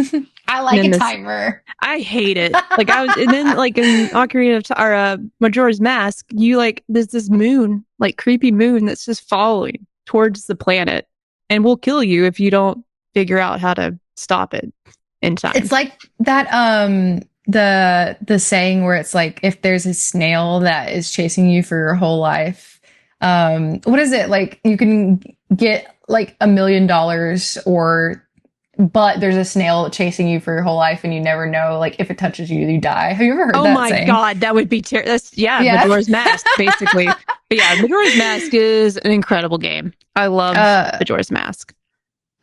I like a timer. I hate it. Like and then like in Ocarina of Majora's Mask, there's this moon, like creepy moon that's just following towards the planet and will kill you if you don't figure out how to stop it in time. It's like that the saying where it's like, if there's a snail that is chasing you for your whole life, what is it? Like you can get like $1 million but there's a snail chasing you for your whole life and you never know, like if it touches you, you die. Have you ever heard that saying? Oh my God, that would be terrible. Majora's Mask, basically. But yeah, Majora's Mask is an incredible game. I love Majora's Mask.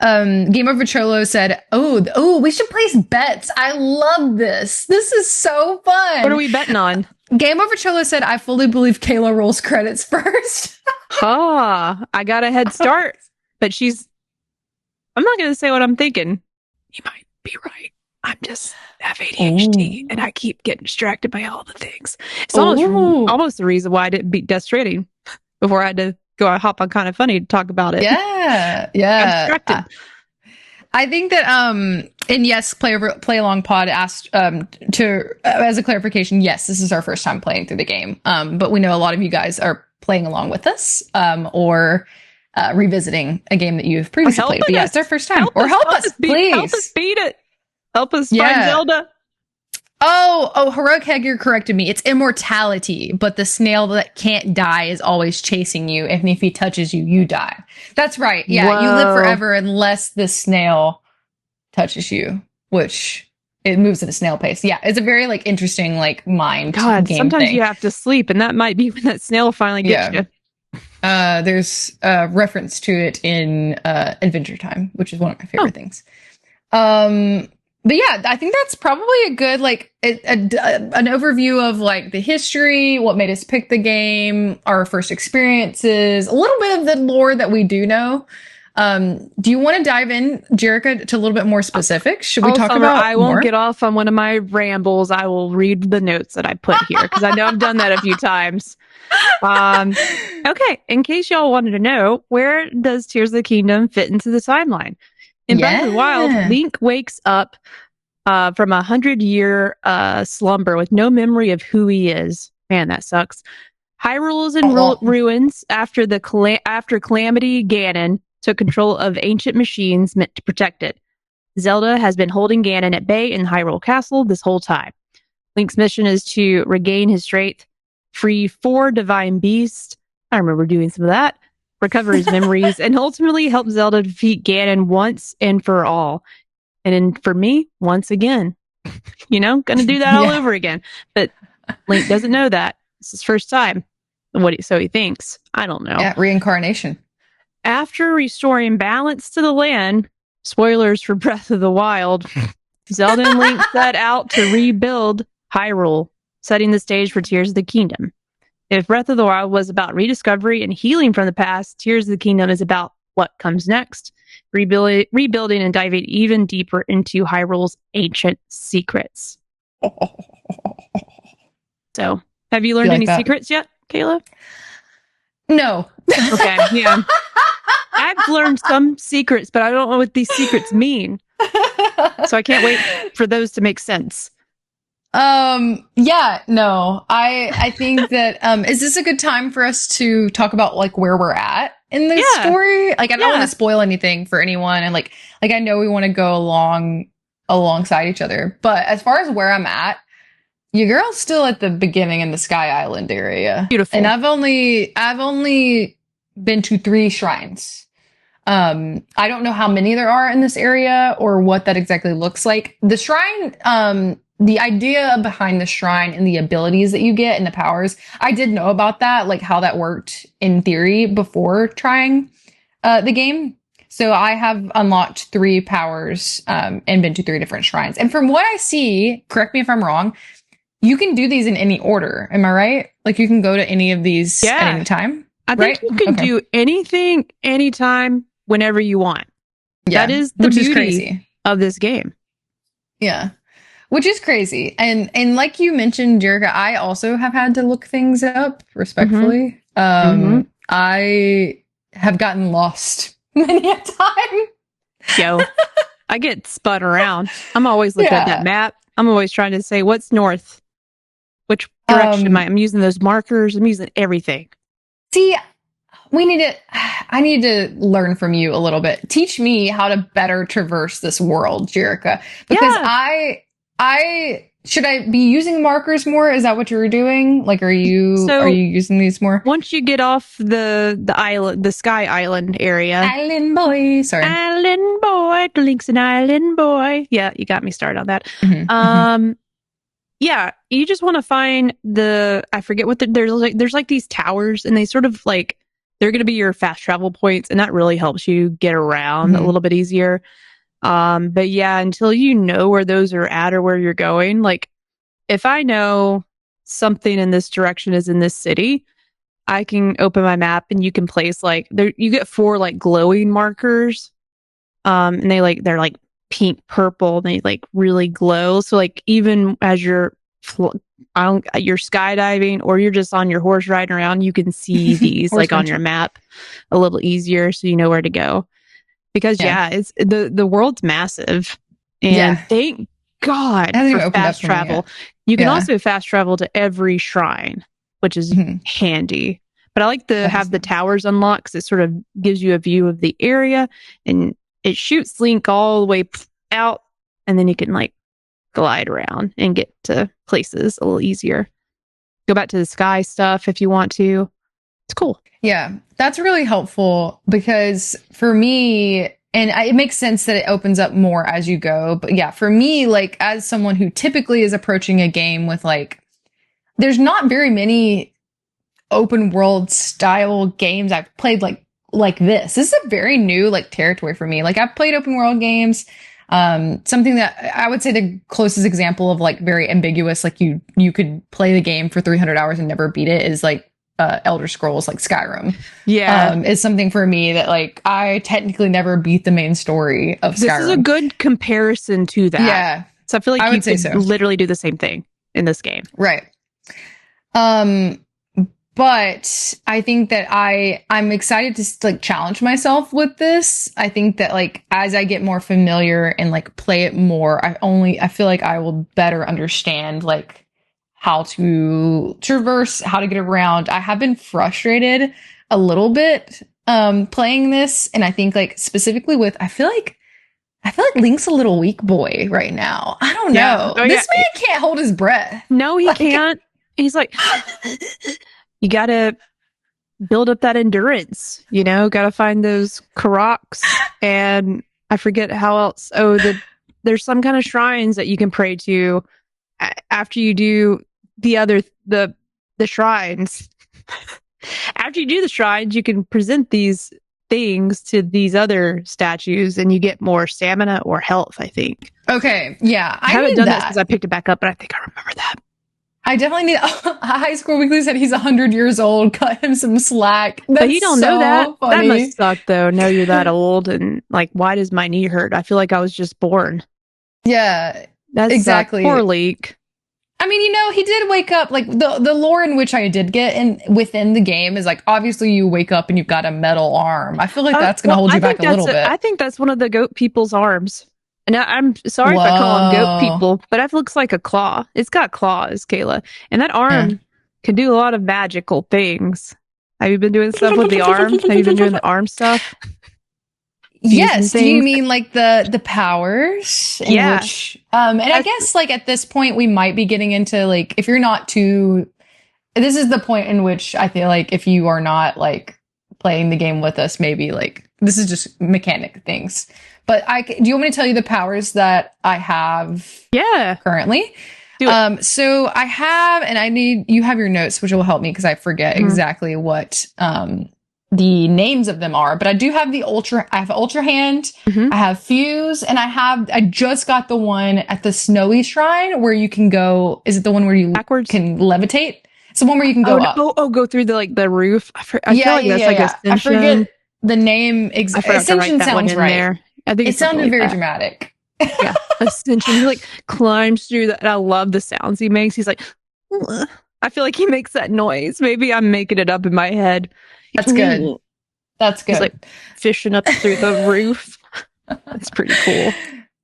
Game Over Cholo said, oh, we should place bets. I love this. This is so fun. What are we betting on? Game Over Cholo said, I fully believe Kayla rolls credits first. I got a head start, but I'm not going to say what I'm thinking. You might be right. I'm just have ADHD and I keep getting distracted by all the things. It's almost the reason why I didn't beat Death Stranding before I had to go hop on Kind of Funny to talk about it. Yeah. I'm distracted. I think that and yes, Play Along Pod asked as a clarification, yes, this is our first time playing through the game. But we know a lot of you guys are playing along with us or revisiting a game that you've previously played. But yeah, it's our first time. Help us, please. Help us beat it. Help us find Zelda. Heroic Hegger corrected me. It's immortality, but the snail that can't die is always chasing you. And if he touches you, you die. That's right. Yeah, whoa. You live forever unless the snail touches you, which it moves at a snail pace. Yeah, it's a very like interesting like mind game sometimes thing. You have to sleep, and that might be when that snail finally gets you. There's a reference to it in Adventure Time, which is one of my favorite things. But yeah, I think that's probably a good, like, an overview of, like, the history, what made us pick the game, our first experiences, a little bit of the lore that we do know. Do you want to dive in, Jerica, to a little bit more specifics? Should we talk about I won't get off on one of my rambles. I will read the notes that I put here, because I know I've done that a few times. Okay, in case y'all wanted to know, where does Tears of the Kingdom fit into the timeline? In Breath of the Wild, Link wakes up from 100-year slumber with no memory of who he is. Man, that sucks. Hyrule is in ruins after Calamity Ganon took control of ancient machines meant to protect it. Zelda has been holding Ganon at bay in Hyrule Castle this whole time. Link's mission is to regain his strength, free 4 divine beasts. I remember doing some of that. Recover his memories, and ultimately help Zelda defeat Ganon once and for all. And then for me, once again. Gonna do that all over again. But Link doesn't know that. It's his first time. So he thinks. I don't know. Yeah, reincarnation. After restoring balance to the land, spoilers for Breath of the Wild, Zelda and Link set out to rebuild Hyrule, setting the stage for Tears of the Kingdom. If Breath of the Wild was about rediscovery and healing from the past, Tears of the Kingdom is about what comes next, rebuilding and diving even deeper into Hyrule's ancient secrets. So, have you learned any secrets yet, Kayla? No. Okay, yeah. I've learned some secrets, but I don't know what these secrets mean. So I can't wait for those to make sense. I think that is this a good time for us to talk about like where we're at in the story? Like I don't want to spoil anything for anyone, and like I know we want to go alongside each other, but as far as where I'm at, your girl's still at the beginning in the Sky Island area. Beautiful. And I've only been to 3 shrines. I don't know how many there are in this area or what that exactly looks like. The shrine, the idea behind the shrine and the abilities that you get and the powers, I did know about that, like how that worked in theory before trying the game. So I have unlocked 3 powers and been to 3 different shrines. And from what I see, correct me if I'm wrong, you can do these in any order. Am I right? Like you can go to any of these at any time? I think you can do anything, anytime, whenever you want. Yeah, that is the beauty of this game. Yeah. Which is crazy. And like you mentioned, Jerica, I also have had to look things up respectfully. I have gotten lost many a time. Yo, I get spun around. I'm always looking at that map. I'm always trying to say, what's north? Which direction am I? I'm using those markers. I'm using everything. See, I need to learn from you a little bit. Teach me how to better traverse this world, Jerica. Because should I be using markers more? Is that what you were doing? Like, are you using these more? Once you get off the island, the Sky Island area. Island boy. Sorry. Island boy. Link's an island boy. Yeah, you got me started on that. Yeah, you just want to find I forget what there's like these towers, and they sort of like, they're going to be your fast travel points, and that really helps you get around a little bit easier. But yeah, until you know where those are at or where you're going, like if I know something in this direction is in this city, I can open my map and you can place like you get 4 like glowing markers. And they're like pink, purple, they like really glow. So like even as you're skydiving or you're just on your horse riding around, you can see these like on your map a little easier, so you know where to go. Because it's the world's massive, and thank God for fast travel. You can also fast travel to every shrine, which is handy. But I like to have the towers unlocked because it sort of gives you a view of the area, and it shoots Link all the way out, and then you can like glide around and get to places a little easier. Go back to the sky stuff if you want to. It's cool. Yeah, that's really helpful because for me, and it makes sense that it opens up more as you go. But yeah, for me, like as someone who typically is approaching a game with like, there's not very many open world style games I've played like this. This is a very new like territory for me. Like I've played open world games. Something that I would say the closest example of like very ambiguous, like you could play the game for 300 hours and never beat it is like Elder Scrolls, like Skyrim. Is something for me that like I technically never beat the main story of Skyrim. This is a good comparison to that. Yeah. So I feel like you could literally do the same thing in this game. Right. But I think that I'm excited to like challenge myself with this. I think that like as I get more familiar and like play it more, I feel like I will better understand like how to traverse, how to get around. I have been frustrated a little bit playing this, and I think like specifically with I feel like Link's a little weak boy right now. I don't know. This man can't hold his breath. No, he can't. He's like you gotta build up that endurance, gotta find those Koroks, and I forget how else. There's some kind of shrines that you can pray to after you do the shrines. After you do the shrines, you can present these things to these other statues, and you get more stamina or health, I think. Okay, yeah. I haven't done that since I picked it back up, but I think I remember that. I definitely need High School Weekly said he's 100 years old. Cut him some slack. That's but you don't know that. Funny. That must suck, though. Know you're that old, and like, why does my knee hurt? I feel like I was just born. Yeah, that's exactly. Poor Link. I mean, he did wake up. Like the lore in which I did get within the game is like obviously you wake up and you've got a metal arm. I feel like that's going to hold you back a little bit. I think that's one of the goat people's arms. And I'm sorry if I call them goat people, but it looks like a claw. It's got claws, Kayla. And that arm can do a lot of magical things. Have you been doing stuff with the arm? Have you been doing the arm stuff? Yes. Do you mean like the powers? Yeah. And I guess like at this point we might be getting into like, if you're not too, this is the point in which I feel like if you are not like playing the game with us, maybe like this is just mechanic things. But do you want me to tell you the powers that I have? Yeah, currently. So I have, and you have your notes, which will help me because I forget exactly what the names of them are. But I do have I have Ultra Hand, I have Fuse, and I just got the one at the Snowy Shrine where you can go. Is it the one where you backwards can levitate? It's the one where you can go up. Go through the roof. I feel like that's like Ascension. I forget the name exactly. Ascension sounds right. There. I think it sounded very dramatic. Yeah, Ascension. He like climbs through that. And I love the sounds he makes. He's like, ugh. I feel like he makes that noise. Maybe I'm making it up in my head. That's good. That's good. He's like fishing up through the roof. That's pretty cool.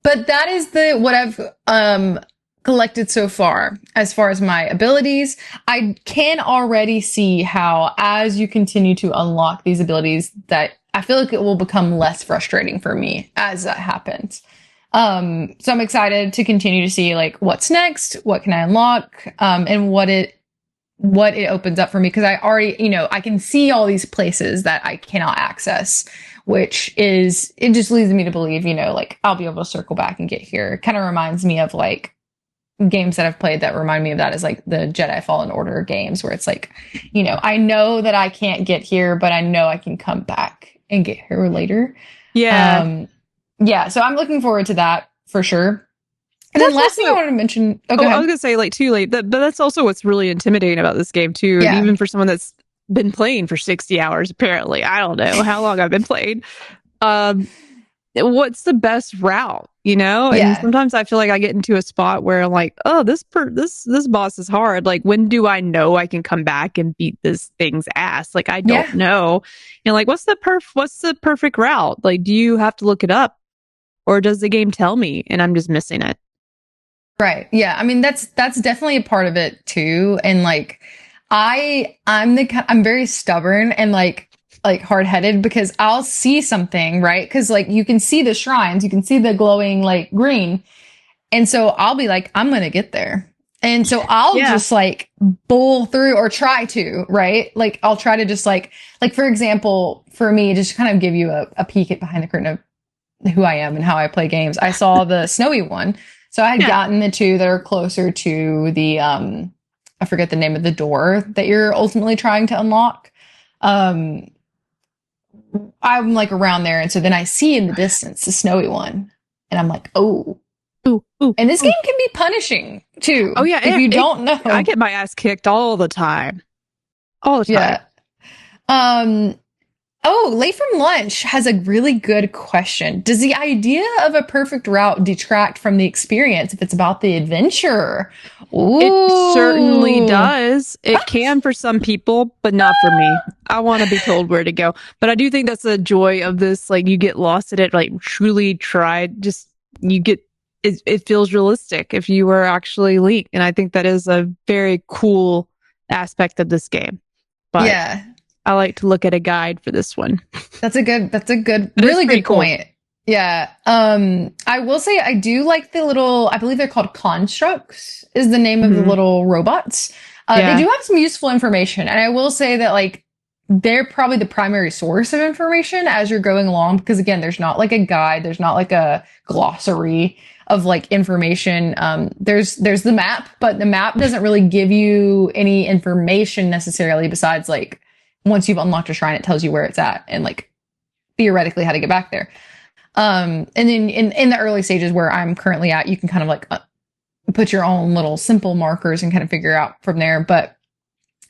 But that is what I've collected so far as my abilities. I can already see how, as you continue to unlock these abilities, that I feel like it will become less frustrating for me as that happens. So I'm excited to continue to see like what's next, what can I unlock, and what it opens up for me. Cause I already, I can see all these places that I cannot access, it just leads me to believe, like I'll be able to circle back and get here. It kind of reminds me of like games that I've played that remind me of that, is like the Jedi Fallen Order games where it's like, I know that I can't get here, but I know I can come back and get here later. Yeah. Yeah, so I'm looking forward to that for sure. And then last thing I wanted to mention... I was going to say, like, too late, but that's also what's really intimidating about this game, too. Yeah. And even for someone that's been playing for 60 hours, apparently. I don't know how long I've been playing. What's the best route, And sometimes I feel like I get into a spot where I'm like, oh, this boss is hard. Like, when do I know I can come back and beat this thing's ass? Like, I don't know. Like, what's the perfect route? Like, do you have to look it up? Or does the game tell me and I'm just missing it? Right. Yeah. I mean, that's definitely a part of it too. And like, I'm very stubborn and like hard-headed, because I'll see something, right? Because like you can see the shrines, you can see the glowing like green. And so I'll be like, I'm going to get there. And so I'll just like bull through, or try to, right? Like I'll try to just like for example, for me, just to kind of give you a peek at behind the curtain of who I am and how I play games. I saw the snowy one. So I had gotten the two that are closer to the, I forget the name of the door that you're ultimately trying to unlock. I'm like around there. And so then I see in the distance the snowy one, and I'm like, oh, ooh. And this game can be punishing too. Oh yeah. If you don't know, I get my ass kicked all the time. Yeah. Oh, Late from Lunch has a really good question. Does the idea of a perfect route detract from the experience if it's about the adventure? Ooh. It certainly does. It can for some people, but not for me. I want to be told where to go. But I do think that's the joy of this. Like, you get lost in it, like truly try. Just, it feels realistic if you were actually Link. And I think that is a very cool aspect of this game. But yeah. I like to look at a guide for this one. That's a good, really good point. Cool. Yeah. I will say I do like the little, I believe they're called constructs is the name of the little robots. They do have some useful information. And I will say that like, they're probably the primary source of information as you're going along, because again, there's not like a guide. There's not like a glossary of like information. There's the map, but the map doesn't really give you any information necessarily besides like, once you've unlocked a shrine, it tells you where it's at and like theoretically how to get back there. And then in the early stages where I'm currently at, you can kind of like put your own little simple markers and kind of figure out from there. But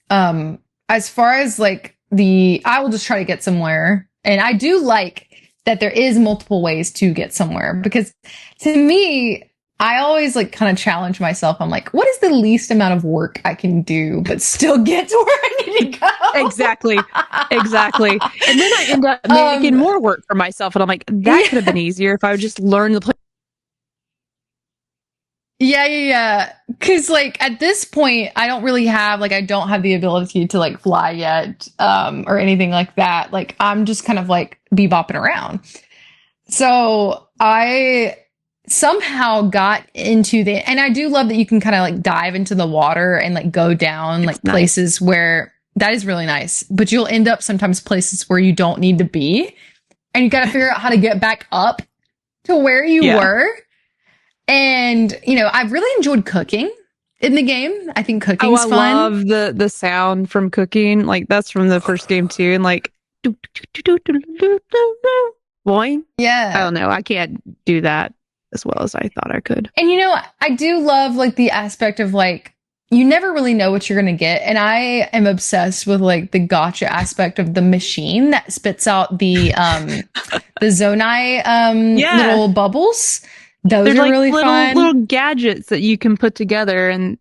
as far as like I will just try to get somewhere. And I do like that there is multiple ways to get somewhere, because to me, I always like kind of challenge myself. I'm like, what is the least amount of work I can do, but still get to where I need to go? Exactly. And then I end up making more work for myself. And I'm like, that could have been easier if I would just learn the play. Yeah. Cause like at this point, I don't have the ability to like fly yet, or anything like that. Like I'm just kind of like bebopping around. So I somehow got into and I do love that you can kind of like dive into the water and like go down like places where That is really nice. But you'll end up sometimes places where you don't need to be. And you got to figure out how to get back up to where you were. And, you know, I've really enjoyed cooking in the game. I think cooking's fun. I love the sound from cooking. Like, that's from the first game, too. And, like, boing. Yeah. I don't know. I can't do that as well as I thought I could. And, you know, I do love, like, the aspect of, like, you never really know what you're going to get. And I am obsessed with, like, the gotcha aspect of the machine that spits out the Zonai little bubbles. Those are like really fun. Little gadgets that you can put together. And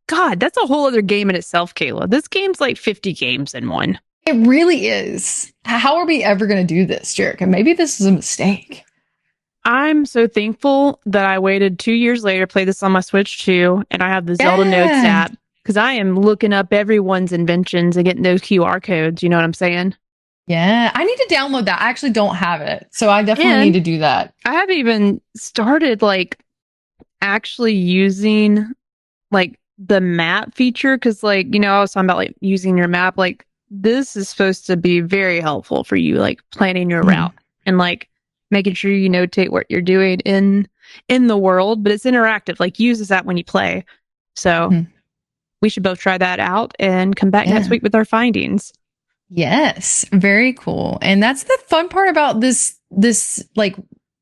God, that's a whole other game in itself, Kayla. This game's like 50 games in one. It really is. How are we ever going to do this, Jerica? Maybe this is a mistake. I'm so thankful that I waited 2 years later to play this on my Switch too. And I have the Zelda Notes app because I am looking up everyone's inventions and getting those QR codes. You know what I'm saying? Yeah, I need to download that. I actually don't have it. So I definitely need to do that. I haven't even started like actually using like the map feature because like, you know, I was talking about like using your map. Like this is supposed to be very helpful for you, like planning your route and like making sure you notate what you're doing in the world, but it's interactive. Like use this app when you play. So we should both try that out and come back next week with our findings. Yes, very cool. And that's the fun part about this like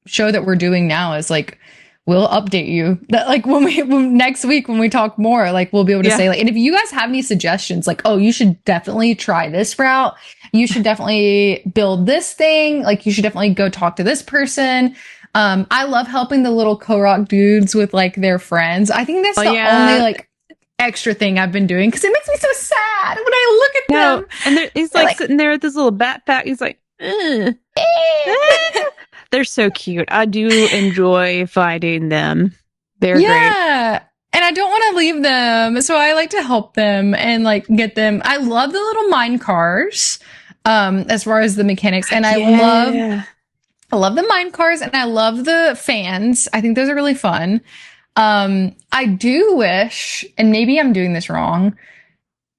show that we're doing now is like we'll update you that like when next week when we talk more, like we'll be able to say like, and if you guys have any suggestions, like, oh, you should definitely try this route. You should definitely build this thing. Like you should definitely go talk to this person. I love helping the little Korok dudes with like their friends. I think that's the only like extra thing I've been doing because it makes me so sad when I look at them. And he's like sitting there with this little backpack. He's like, they're so cute. I do enjoy finding them. They're great. And I don't want to leave them, so I like to help them and like get them. I love the little mine cars, as far as the mechanics, and I love the mine cars, and I love the fans. I think those are really fun. I do wish, and maybe I'm doing this wrong,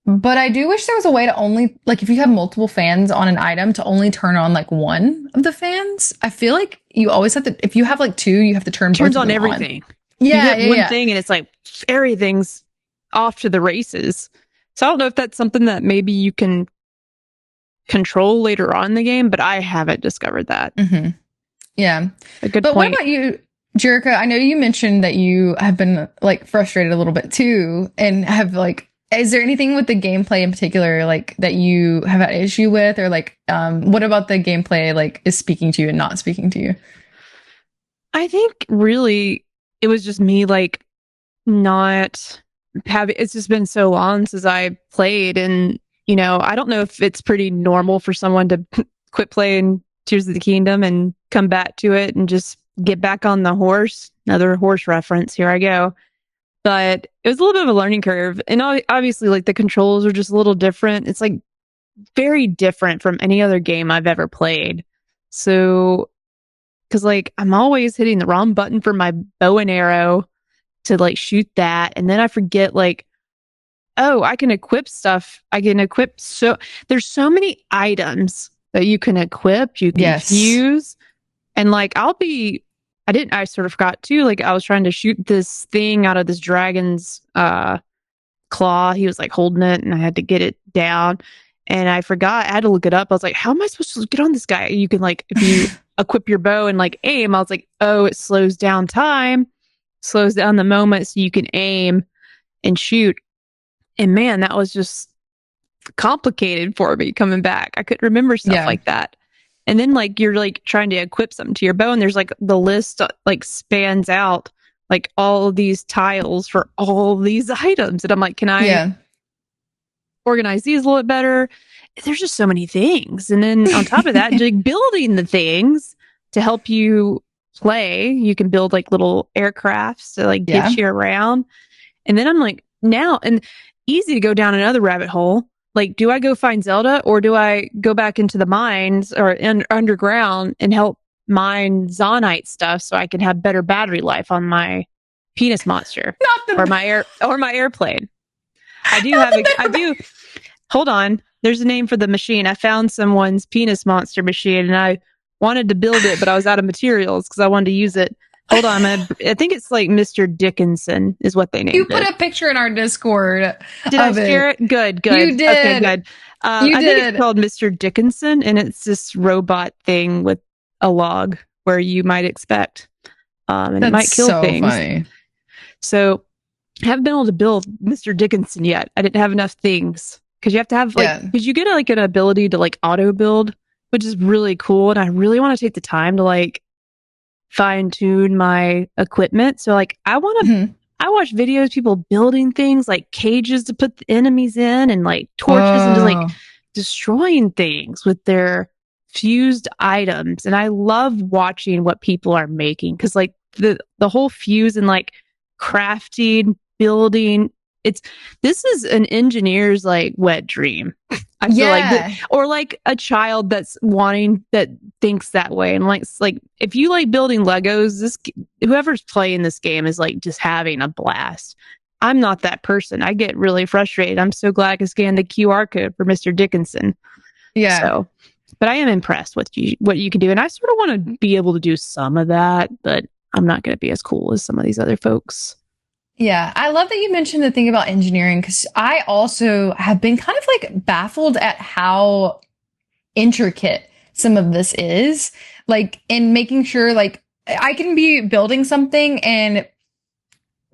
but I do wish there was a way to only, like, if you have multiple fans on an item, to only turn on, like, one of the fans. I feel like you always have to, if you have, like, two, you have to turn both on everything. Yeah, you hit one thing, and it's like, everything's off to the races. So I don't know if that's something that maybe you can control later on in the game, but I haven't discovered that. Yeah. A good point. What about you, Jerica? I know you mentioned that you have been like frustrated a little bit too, and have like, is there anything with the gameplay in particular like that you have had issue with, or like, what about the gameplay like is speaking to you and not speaking to you? I think really it was just me like not having. It's just been so long since I played, and you know, I don't know if it's pretty normal for someone to quit playing Tears of the Kingdom and come back to it and just get back on the horse. Another horse reference. Here I go. But it was a little bit of a learning curve. And obviously, like, the controls are just a little different. It's, like, very different from any other game I've ever played. So, because, like, I'm always hitting the wrong button for my bow and arrow to, like, shoot that. And then I forget, like, oh, I can equip stuff. I can equip there's so many items that you can equip, you can use. And like, I sort of forgot too, like I was trying to shoot this thing out of this dragon's claw. He was like holding it and I had to get it down. And I forgot, I had to look it up. I was like, how am I supposed to get on this guy? You can like, if you equip your bow and like aim, I was like, oh, it slows down time, slows down the moment so you can aim and shoot. And man, that was just complicated for me coming back. I couldn't remember stuff like that. And then like you're like trying to equip something to your bow, and there's like the list like spans out like all of these tiles for all these items. And I'm like, can I organize these a little bit better? There's just so many things. And then on top of that, like building the things to help you play, you can build like little aircrafts to like get you around. And then I'm like, now, and easy to go down another rabbit hole. Like, do I go find Zelda, or do I go back into the mines or underground and help mine Zonite stuff so I can have better battery life on my penis monster or my airplane? I do hold on. There's a name for the machine. I found someone's penis monster machine, and I wanted to build it, but I was out of materials because I wanted to use it. Hold on, I think it's like Mr. Dickinson is what they named it. You put a picture in our Discord. Did I share it? Good. You did. Okay, good. I think it's called Mr. Dickinson, and it's this robot thing with a log where you might expect, and it might kill things. Funny. So I haven't been able to build Mr. Dickinson yet. I didn't have enough things because you have to have because you get like an ability to like auto build, which is really cool, and I really want to take the time to like fine tune my equipment. So like I want to. I watch videos, people building things like cages to put the enemies in and like torches and just like destroying things with their fused items. And I love watching what people are making because like the whole fuse and like crafting, building, this is an engineer's like wet dream. I feel like or like a child that thinks that way. And like if you like building Legos, whoever's playing this game is like just having a blast. I'm not that person. I get really frustrated. I'm so glad I can scan the QR code for Mr. Dickinson. Yeah. So, but I am impressed with what you can do. And I sort of want to be able to do some of that, but I'm not going to be as cool as some of these other folks. Yeah, I love that you mentioned the thing about engineering because I also have been kind of like baffled at how intricate some of this is. Like in making sure like I can be building something and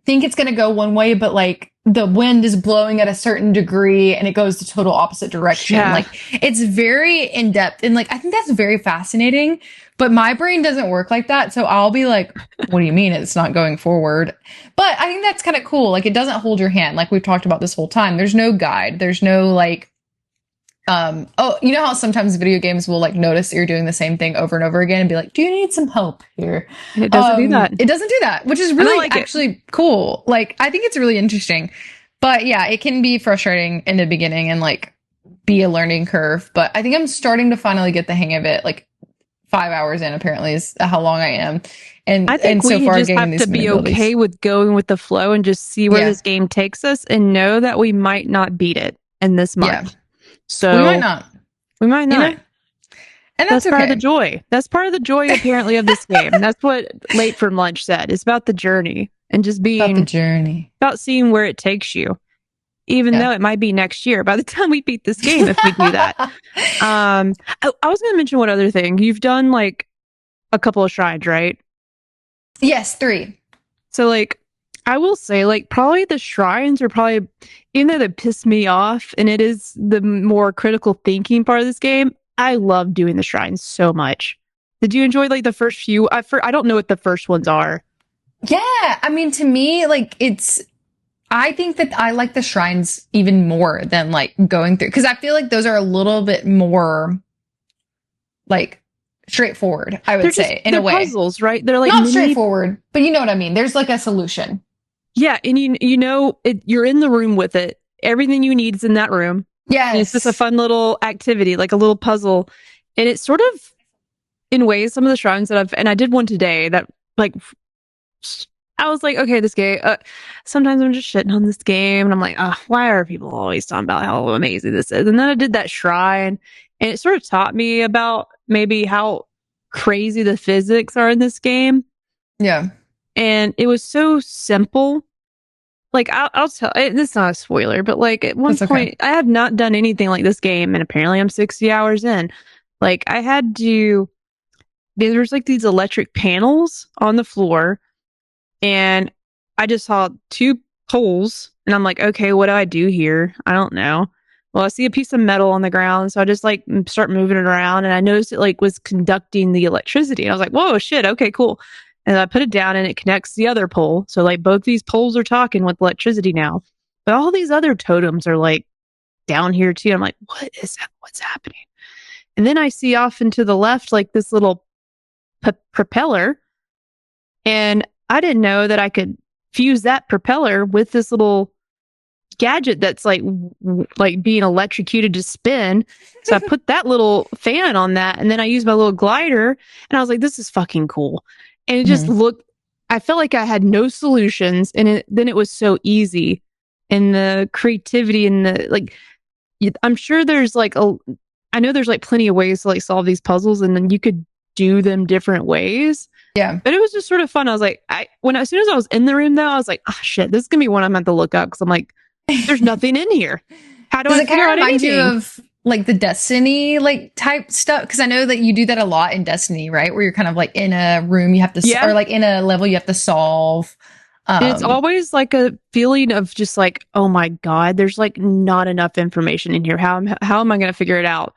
think it's going to go one way, but like the wind is blowing at a certain degree and it goes the total opposite direction. Yeah. Like it's very in depth and like I think that's very fascinating. But my brain doesn't work like that. So I'll be like, what do you mean it's not going forward? But I think that's kind of cool. Like it doesn't hold your hand. Like we've talked about this whole time. There's no guide. There's no like, you know how sometimes video games will like notice that you're doing the same thing over and over again and be like, do you need some help here? And it doesn't do that. It doesn't do that, which is really actually cool. Like I think it's really interesting. But yeah, it can be frustrating in the beginning and like be a learning curve. But I think I'm starting to finally get the hang of it. Like 5 hours in apparently is how long I am. And I think we just have to be okay with going with the flow and just see where this game takes us and know that we might not beat it in this month. Yeah. So we might not. You know? And that's part of okay. the joy. That's part of the joy apparently of this game. That's what Late from Lunch said. It's about the journey and just being about the journey. About seeing where it takes you. Even though it might be next year by the time we beat this game if we do that. I was going to mention one other thing. You've done like a couple of shrines, right? Yes, 3. So like I will say like probably the shrines are probably, even though they piss me off and it is the more critical thinking part of this game, I love doing the shrines so much. Did you enjoy like the first few? I don't know what the first ones are. Yeah. I mean, to me, like I think that I like the shrines even more than like going through because I feel like those are a little bit more like straightforward, I would say, in a way. Puzzles, right? They're like not straightforward, but you know what I mean. There's like a solution. Yeah, and you know you're in the room with it. Everything you need is in that room. Yeah, it's just a fun little activity, like a little puzzle, and it's sort of in ways some of the shrines that I did one today that like. I was like, okay, this game, sometimes I'm just shitting on this game. And I'm like, why are people always talking about how amazing this is? And then I did that shrine and it sort of taught me about maybe how crazy the physics are in this game. Yeah. And it was so simple. Like, I'll tell, this is not a spoiler, but like at one point, I have not done anything like this game. And apparently I'm 60 hours in. Like, I had to, there's like these electric panels on the floor. And I just saw 2 poles and I'm like, okay, what do I do here? I don't know. Well, I see a piece of metal on the ground. So I just like start moving it around and I noticed it like was conducting the electricity. And I was like, whoa, shit. Okay, cool. And I put it down and it connects the other pole. So like both these poles are talking with electricity now. But all these other totems are like down here too. I'm like, what is that? What's happening? And then I see off and to the left, like this little propeller. And I didn't know that I could fuse that propeller with this little gadget that's like being electrocuted to spin. So I put that little fan on that and then I used my little glider and I was like, this is fucking cool. And it just looked, I felt like I had no solutions and then it was so easy and the creativity and the like, I'm sure there's like I know there's like plenty of ways to like solve these puzzles, and then you could do them different ways. Yeah. But it was just sort of fun. I was like, as soon as I was in the room though, I was like, oh shit, this is gonna be one I'm meant to look up, because I'm like, there's nothing in here. How do I figure out anything? Does it kind of remind you of like the Destiny like type stuff? Because I know that you do that a lot in Destiny, right? Where you're kind of like in a room you have to, or like in a level you have to solve. It's always like a feeling of just like, oh my God, there's like not enough information in here. How am I going to figure it out?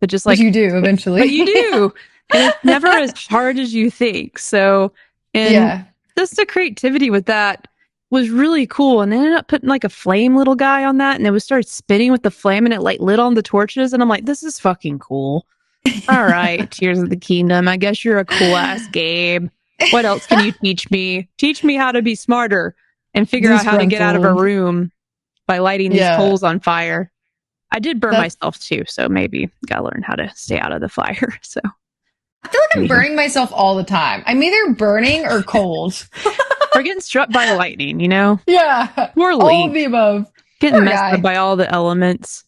But just like, but you do eventually. But you do. And it's never as hard as you think. So, and just the creativity with that was really cool. And they ended up putting like a flame little guy on that, and it would start spinning with the flame, and it like lit on the torches. And I'm like, this is fucking cool. All right, Tears of the Kingdom. I guess you're a cool ass game. What else can you teach me? Teach me how to be smarter and figure out how to get out of a room by lighting these coals on fire. I did burn myself too, so maybe gotta learn how to stay out of the fire. So I feel like I'm burning myself all the time. I'm either burning or cold. Or getting struck by lightning, you know? Yeah. Poor Link. All of the above. Getting messed up by all the elements.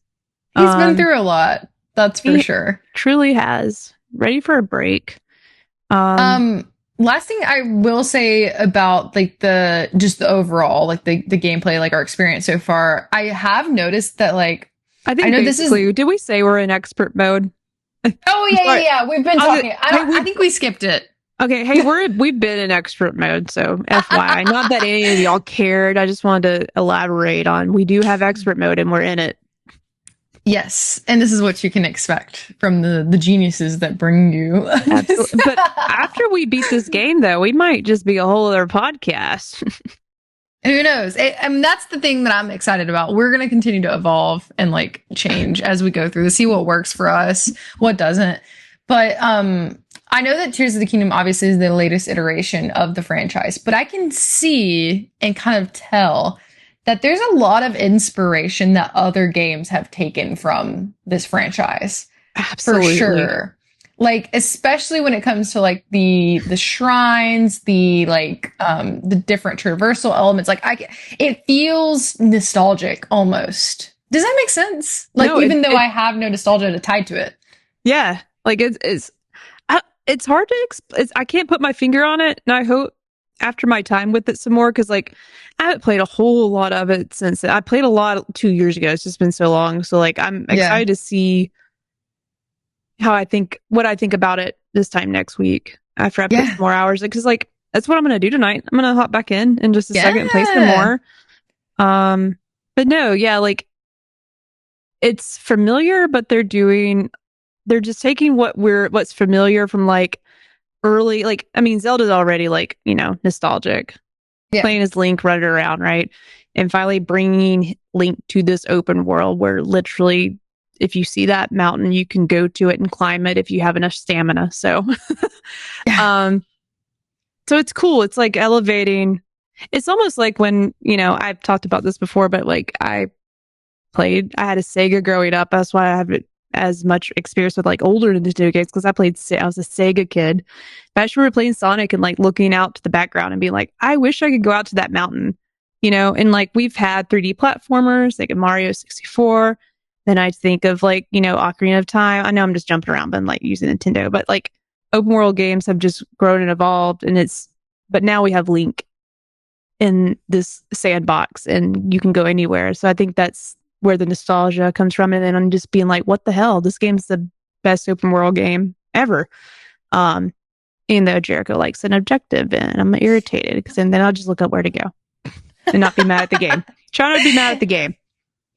He's been through a lot. That's for sure. Truly has. Ready for a break. Last thing I will say about like the overall, like the gameplay, like our experience so far, I have noticed that like, I know this is, did we say we're in expert mode? Oh yeah. We've been talking. I think we skipped it. Okay. Hey, we've been in expert mode. So FYI, not that any of y'all cared. I just wanted to elaborate on, we do have expert mode and we're in it. Yes, and this is what you can expect from the geniuses that bring you. Absolutely. But after we beat this game, though, we might just be a whole other podcast. Who knows? I mean, that's the thing that I'm excited about. We're going to continue to evolve and like change as we go through to see what works for us, what doesn't. But I know that Tears of the Kingdom obviously is the latest iteration of the franchise, but I can see and kind of tell that there's a lot of inspiration that other games have taken from this franchise. Absolutely. For sure. Like, especially when it comes to like the shrines, the like the different traversal elements. Like it feels nostalgic almost. Does that make sense? Like, no, even though I have no nostalgia tied to it. Yeah. Like it's hard to I can't put my finger on it. And I hope after my time with it some more, because like I haven't played a whole lot of it since I played a lot 2 years ago. It's just been so long. So like I'm excited to see what I think about it this time next week after I put some more hours. Because like that's what I'm gonna do tonight. I'm gonna hop back in just a second and play some more. But no, like it's familiar, but they're just taking what's familiar from like early, like, I mean, Zelda's already like, nostalgic. Playing as Link running around, right? And finally bringing Link to this open world where literally, if you see that mountain, you can go to it and climb it if you have enough stamina. So, so it's cool. It's like elevating. It's almost like when, I've talked about this before, but like I had a Sega growing up. That's why I have as much experience with like older Nintendo games, because I was a Sega kid. But I just remember playing Sonic and like looking out to the background and being like, I wish I could go out to that mountain, and like we've had 3D platformers like Mario 64. Then I think of like, Ocarina of Time. I know I'm just jumping around, but I'm like using Nintendo, but like open world games have just grown and evolved, but now we have Link in this sandbox and you can go anywhere. So I think that's where the nostalgia comes from. And then I'm just being like, what the hell? This game's the best open world game ever. Even though Jericho likes an objective, and I'm irritated because then I'll just look up where to go and not be mad at the game. Try not to be mad at the game.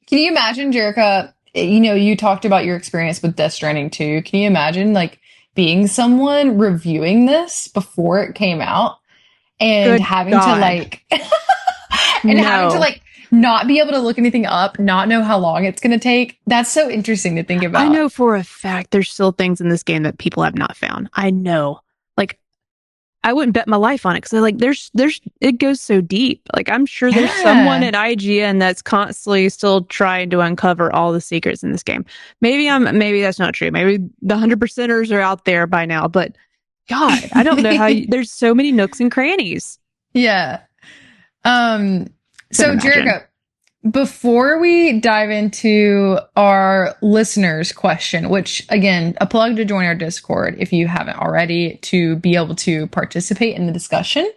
Can you imagine, Jericho? You talked about your experience with Death Stranding 2. Can you imagine like being someone reviewing this before it came out and having to like having to like not be able to look anything up, not know how long it's going to take? That's so interesting to think about. I know for a fact there's still things in this game that people have not found. I know. Like, I wouldn't bet my life on it, because like there's it goes so deep. Like, I'm sure there's someone at IGN that's constantly still trying to uncover all the secrets in this game. Maybe that's not true. Maybe the 100%ers are out there by now, but God, I don't know how there's so many nooks and crannies. Yeah. So Jericho, before we dive into our listeners' question, which again, a plug to join our Discord if you haven't already to be able to participate in the discussion,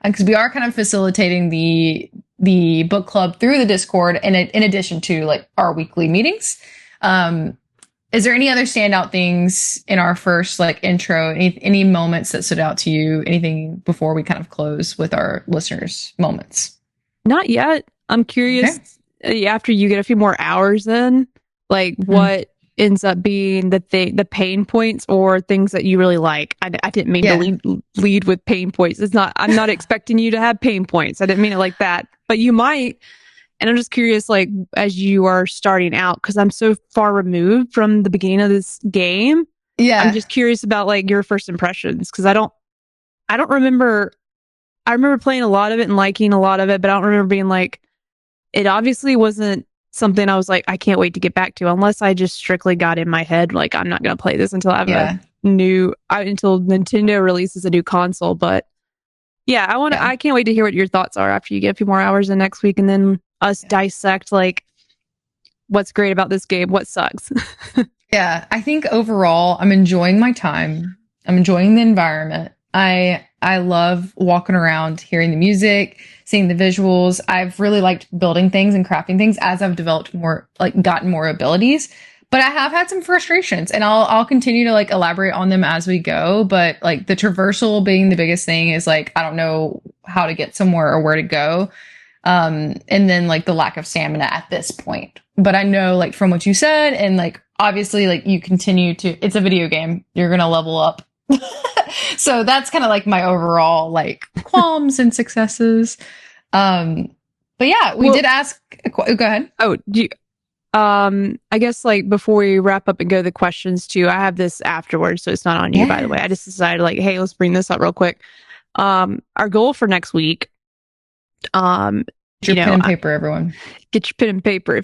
because we are kind of facilitating the book club through the Discord, and in addition to like our weekly meetings. Is there any other standout things in our first like intro? Any moments that stood out to you? Anything before we kind of close with our listeners' moments? Not yet. I'm curious after you get a few more hours in, like what ends up being the pain points or things that you really like. I didn't mean to lead with pain points. I'm not expecting you to have pain points. I didn't mean it like that, but you might. And I'm just curious, like, as you are starting out, because I'm so far removed from the beginning of this game. Yeah. I'm just curious about like your first impressions, because I don't remember. I remember playing a lot of it and liking a lot of it, but I don't remember being like, it obviously wasn't something I was like, I can't wait to get back to, unless I just strictly got in my head, like, I'm not going to play this until I have until Nintendo releases a new console. But yeah, I can't wait to hear what your thoughts are after you get a few more hours in next week, and then us dissect like what's great about this game, what sucks. Yeah, I think overall I'm enjoying my time. I'm enjoying the environment. I love walking around, hearing the music, seeing the visuals. I've really liked building things and crafting things as I've developed more, like gotten more abilities. But I have had some frustrations, and I'll continue to like elaborate on them as we go. But like the traversal being the biggest thing is like, I don't know how to get somewhere or where to go. And then like the lack of stamina at this point. But I know like from what you said, and like obviously like you continue to, it's a video game, you're going to level up. So that's kind of like my overall like qualms and successes. But yeah, we did ask, go ahead. Oh, I guess like before we wrap up and go to the questions too, I have this afterwards, so it's not on you, by the way. I just decided like, hey, let's bring this up real quick. Our goal for next week, get your pen and paper, everyone. Get your pen and paper.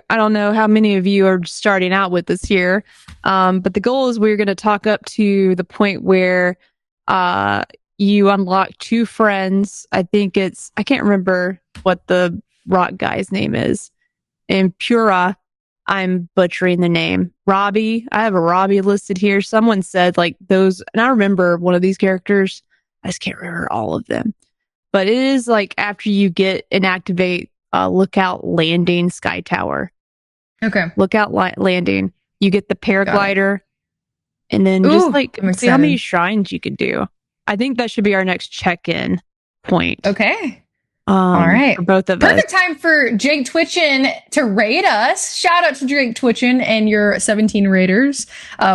I don't know how many of you are starting out with this here, but the goal is we're going to talk up to the point where you unlock 2 friends. I can't remember what the rock guy's name is. In Pura, I'm butchering the name. Robbie. I have a Robbie listed here. Someone said like those, and I remember one of these characters. I just can't remember all of them. But it is like after you get and activate Lookout Landing Sky Tower. Okay. Lookout Landing. You get the paraglider. And then just like see how many shrines you can do. I think that should be our next check-in point. Okay. All right. For both of us. Perfect time for Jake Twitchin to raid us. Shout out to Jake Twitchin and your 17 raiders.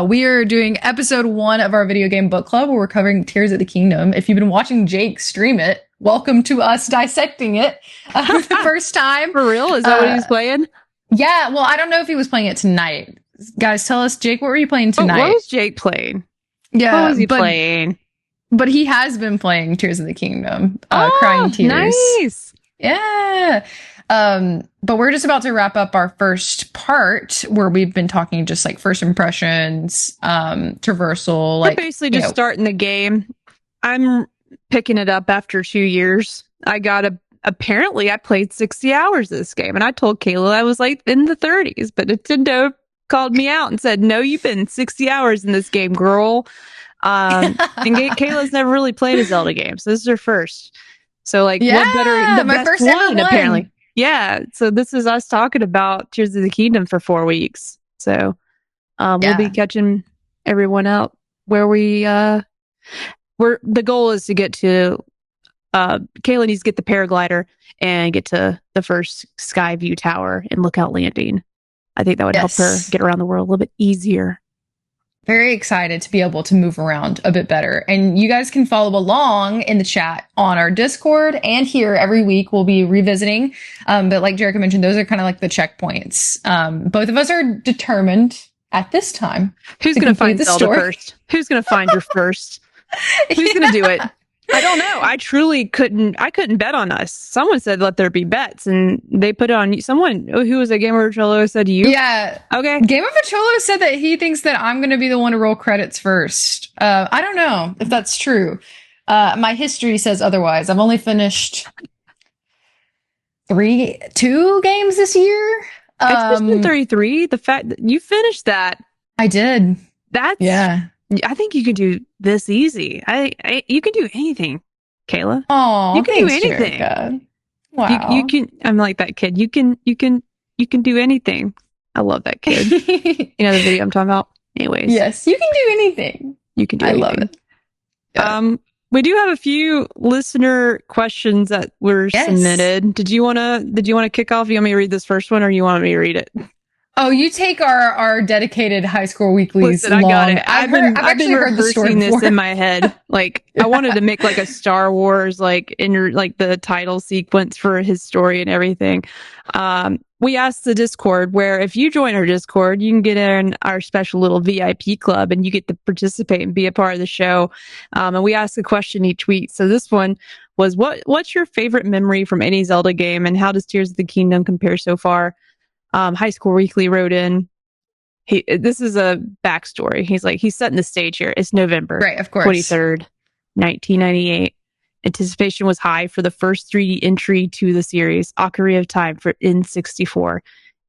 We are doing episode 1 of our video game book club where we're covering Tears of the Kingdom. If you've been watching Jake stream it, welcome to us dissecting it the first time. For real? Is that what he was playing? Yeah. Well, I don't know if he was playing it tonight. Guys, tell us, Jake, what were you playing tonight? What was Jake playing? Yeah. What was he playing? But he has been playing Tears of the Kingdom, Crying Tears. Nice. Yeah. But we're just about to wrap up our first part where we've been talking just like first impressions, traversal. We're basically just starting the game. I'm picking it up after 2 years. Apparently I played 60 hours of this game, and I told Kayla I was like in the 30s, but Nintendo called me out and said, no, you've been 60 hours in this game, girl. And Kayla's never really played a Zelda game, so this is her first. So like, what better? The best one, apparently. Yeah. So this is us talking about Tears of the Kingdom for 4 weeks. So we'll be catching everyone out where the goal is to get to. Kayla needs to get the paraglider and get to the first sky view tower and Lookout Landing. I think that would help her get around the world a little bit easier. Very excited to be able to move around a bit better. And you guys can follow along in the chat on our Discord, and here every week we'll be revisiting. But like Jerica mentioned, those are kind of like the checkpoints. Both of us are determined at this time. Who's going to find Zelda first? Who's going to find her first? Who's going to do it? I don't know. I truly couldn't bet on us. Someone said let there be bets, and they put it on someone who was a Gamer Cholo said you. Yeah. Okay. Gamer Cholo said that he thinks that I'm going to be the one to roll credits first. I don't know if that's true. My history says otherwise. I've only finished 2 games this year. Expedition 33, the fact that you finished that. I did. I think you can do this easy. You can do anything, Kayla. Oh, you can do anything. Jerica. Wow. You can. I'm like that kid. You can do anything. I love that kid. You know the video I'm talking about? Anyways. Yes, you can do anything. You can do anything. I love it. Yeah. We do have a few listener questions that were submitted. Did you want to kick off? You want me to read this first one, or you want me to read it? Oh, you take our dedicated high score weeklies. Listen, I got it. I've been rehearsing this in my head. Like I wanted to make like a Star Wars like the title sequence for his story and everything. We asked the Discord where if you join our Discord, you can get in our special little VIP club and you get to participate and be a part of the show. And we ask a question each week. So this one was what's your favorite memory from any Zelda game, and how does Tears of the Kingdom compare so far? High School Weekly wrote in. This is a backstory. He's setting the stage here. It's November, right? Of course, 23rd, 1998. Anticipation was high for the first 3D entry to the series, Ocarina of Time for N64.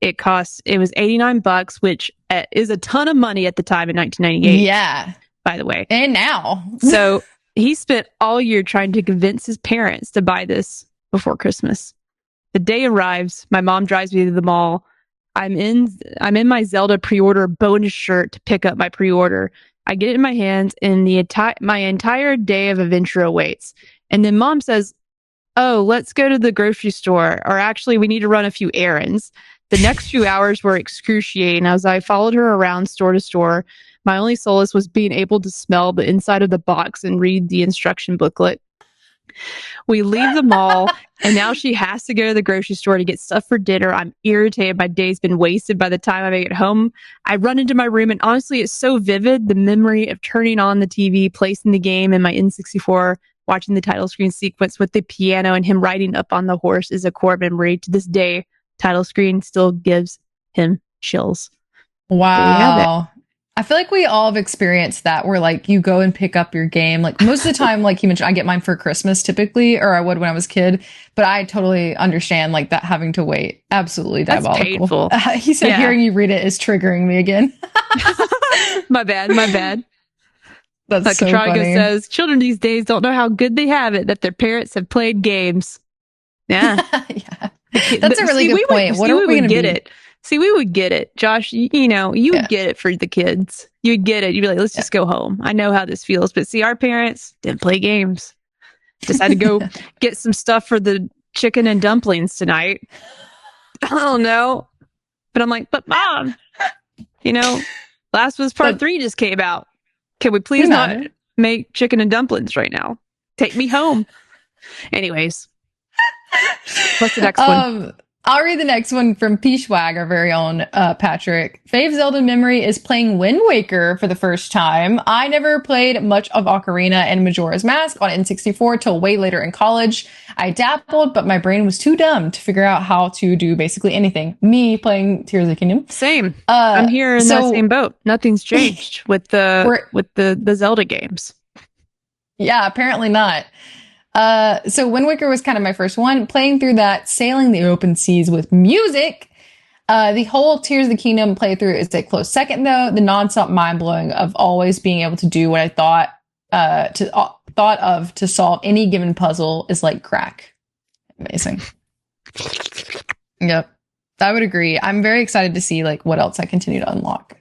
It was $89, which is a ton of money at the time in 1998. Yeah, by the way, and now. So he spent all year trying to convince his parents to buy this before Christmas. The day arrives. My mom drives me to the mall. I'm in my Zelda pre-order bonus shirt to pick up my pre-order. I get it in my hands, and my entire day of adventure awaits. And then mom says, "Oh, let's go to the grocery store, or actually, we need to run a few errands." The next few hours were excruciating as I followed her around store to store. My only solace was being able to smell the inside of the box and read the instruction booklet. We leave the mall, and now she has to go to the grocery store to get stuff for dinner. I'm irritated. My day's been wasted by the time I make it home. I run into my room, and honestly, it's so vivid. The memory of turning on the TV, placing the game in my N64, watching the title screen sequence with the piano and him riding up on the horse is a core memory. To this day, title screen still gives him chills. Wow. I feel like we all have experienced that where like you go and pick up your game. Like most of the time, like you mentioned, I get mine for Christmas typically, or I would when I was a kid, but I totally understand like that having to wait. Absolutely diabolical. He said hearing you read it is triggering me again. My bad. That's like so Katraga funny. says, children these days don't know how good they have it that their parents have played games. Yeah. Yeah. That's a really good point. What are we going to get it? See, we would get it, Josh. You would get it for the kids. You would get it. You'd be like, let's just go home. I know how this feels. But see, our parents didn't play games. Decided to go get some stuff for the chicken and dumplings tonight. I don't know. But I'm like, but mom, Last of Us Part 3 just came out. Can we please not make chicken and dumplings right now? Take me home. Anyways. What's the next one? I'll read the next one from Peachwag, our very own Patrick. Fave Zelda memory is playing Wind Waker for the first time. I never played much of Ocarina and Majora's Mask on N64 till way later in college. I dabbled, but my brain was too dumb to figure out how to do basically anything. Me playing Tears of the Kingdom. Same. I'm here in that same boat. Nothing's changed with the Zelda games. Yeah, apparently not. So Wind Waker was kind of my first one. Playing through that, sailing the open seas with music. The whole Tears of the Kingdom playthrough is a close second, though. The nonstop mind-blowing of always being able to do what I thought of to solve any given puzzle is like crack. Amazing. Yep. I would agree. I'm very excited to see like what else I continue to unlock.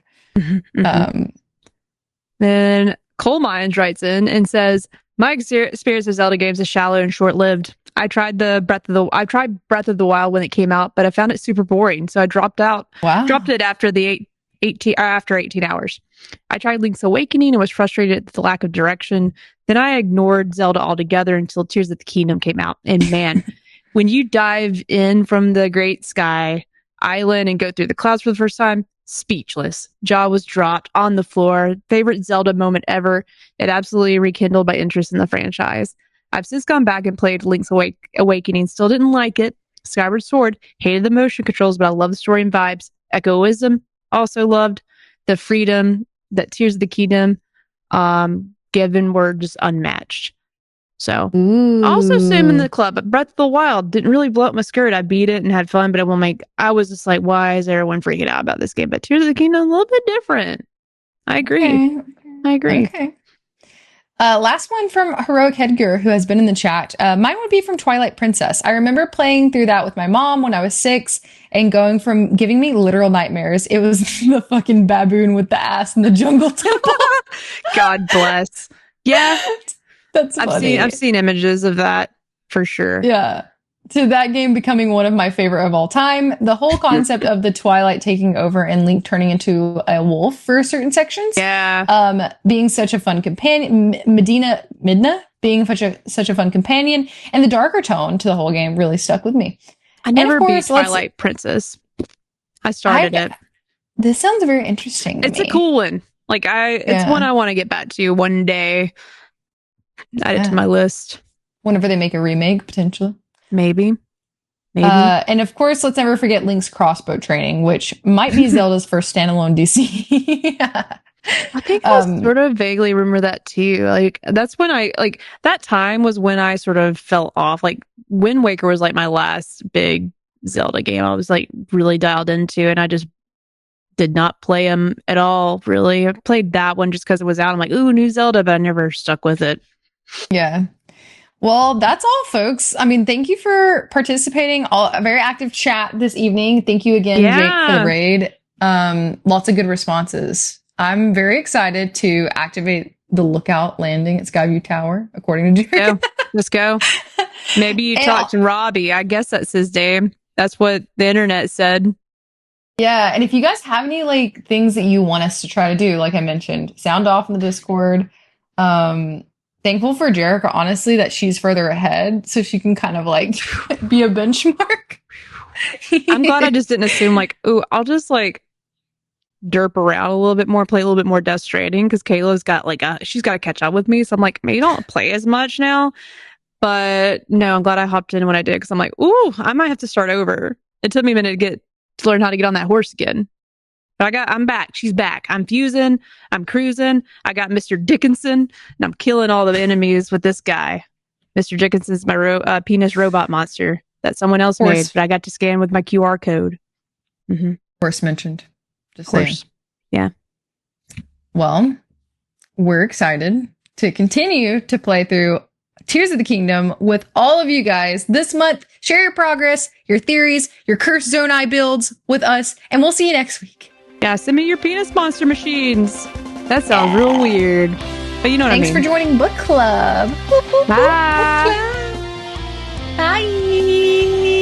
Then Coal Mines writes in and says, my experience with Zelda games is shallow and short-lived. I tried Breath of the Wild when it came out, but I found it super boring, so I dropped out. Wow. Dropped it after 18 hours. I tried Link's Awakening and was frustrated at the lack of direction. Then I ignored Zelda altogether until Tears of the Kingdom came out. And man, when you dive in from the Great Sky Island and go through the clouds for the first time, speechless. Jaw was dropped on the floor. Favorite Zelda moment ever. It absolutely rekindled my interest in the franchise. I've since gone back and played Link's Awakening. Still didn't like it. Skyward Sword. Hated the motion controls, but I love the story and vibes. Echoism. Also loved the freedom that Tears of the Kingdom given were just unmatched. So Ooh. also same in the club, but Breath of the Wild didn't really blow up my skirt. I beat it and had fun, but I was just like, why is everyone freaking out about this game? But Tears of the Kingdom, a little bit different. I agree. I agree. Okay. Last one from Heroic Headgear, who has been in the chat. Mine would be from Twilight Princess. I remember playing through that with my mom when I was 6 and going from giving me literal nightmares. It was the fucking baboon with the ass in the jungle temple. God bless. Yeah. That's funny. I've seen images of that for sure. Yeah. To that game becoming one of my favorite of all time. The whole concept of the Twilight taking over and Link turning into a wolf for certain sections. Yeah. Being such a fun companion. Midna being such a fun companion. And the darker tone to the whole game really stuck with me. I never beat Twilight Princess. I started it. This sounds very interesting to me. It's a cool one. It's one I want to get back to one day. Add it to my list. Whenever they make a remake, potentially. Maybe. And of course, let's never forget Link's crossbow training, which might be Zelda's first standalone DC. I think I sort of vaguely remember that too. That's when that time was when I sort of fell off. Wind Waker was my last big Zelda game I was really dialed into, and I just did not play them at all, really. I played that one just because it was out. I'm like, ooh, new Zelda, but I never stuck with it. Yeah. Well, that's all, folks. I mean, thank you for participating. A very active chat this evening. Thank you again, Jake, for the raid. Lots of good responses. I'm very excited to activate the lookout landing at Skyview Tower, according to Jerry. Let's go. Maybe you talk to Robbie. I guess that's his name. That's what the internet said. Yeah, and if you guys have any things that you want us to try to do, like I mentioned, sound off in the Discord. Thankful for Jerica, honestly, that she's further ahead, so she can kind of be a benchmark. I'm glad I just didn't assume ooh, I'll just derp around a little bit more, play a little bit more Death Stranding, because Kayla's got she's got to catch up with me. So I'm maybe don't play as much now. But no, I'm glad I hopped in when I did, because I'm ooh, I might have to start over. It took me a minute to learn how to get on that horse again. But I'm back. She's back. I'm fusing. I'm cruising. I got Mr. Dickinson, and I'm killing all the enemies with this guy. Mr. Dickinson's my penis robot monster that someone else made, but I got to scan with my QR code. Mm-hmm. Horse mentioned. Just saying. Yeah. Well, we're excited to continue to play through Tears of the Kingdom with all of you guys this month. Share your progress, your theories, your Cursed Zone Eye builds with us, and we'll see you next week. Yeah, send me your penis monster machines. That sounds real weird. But you know what I mean. Thanks for joining Book Club. Bye. Bye.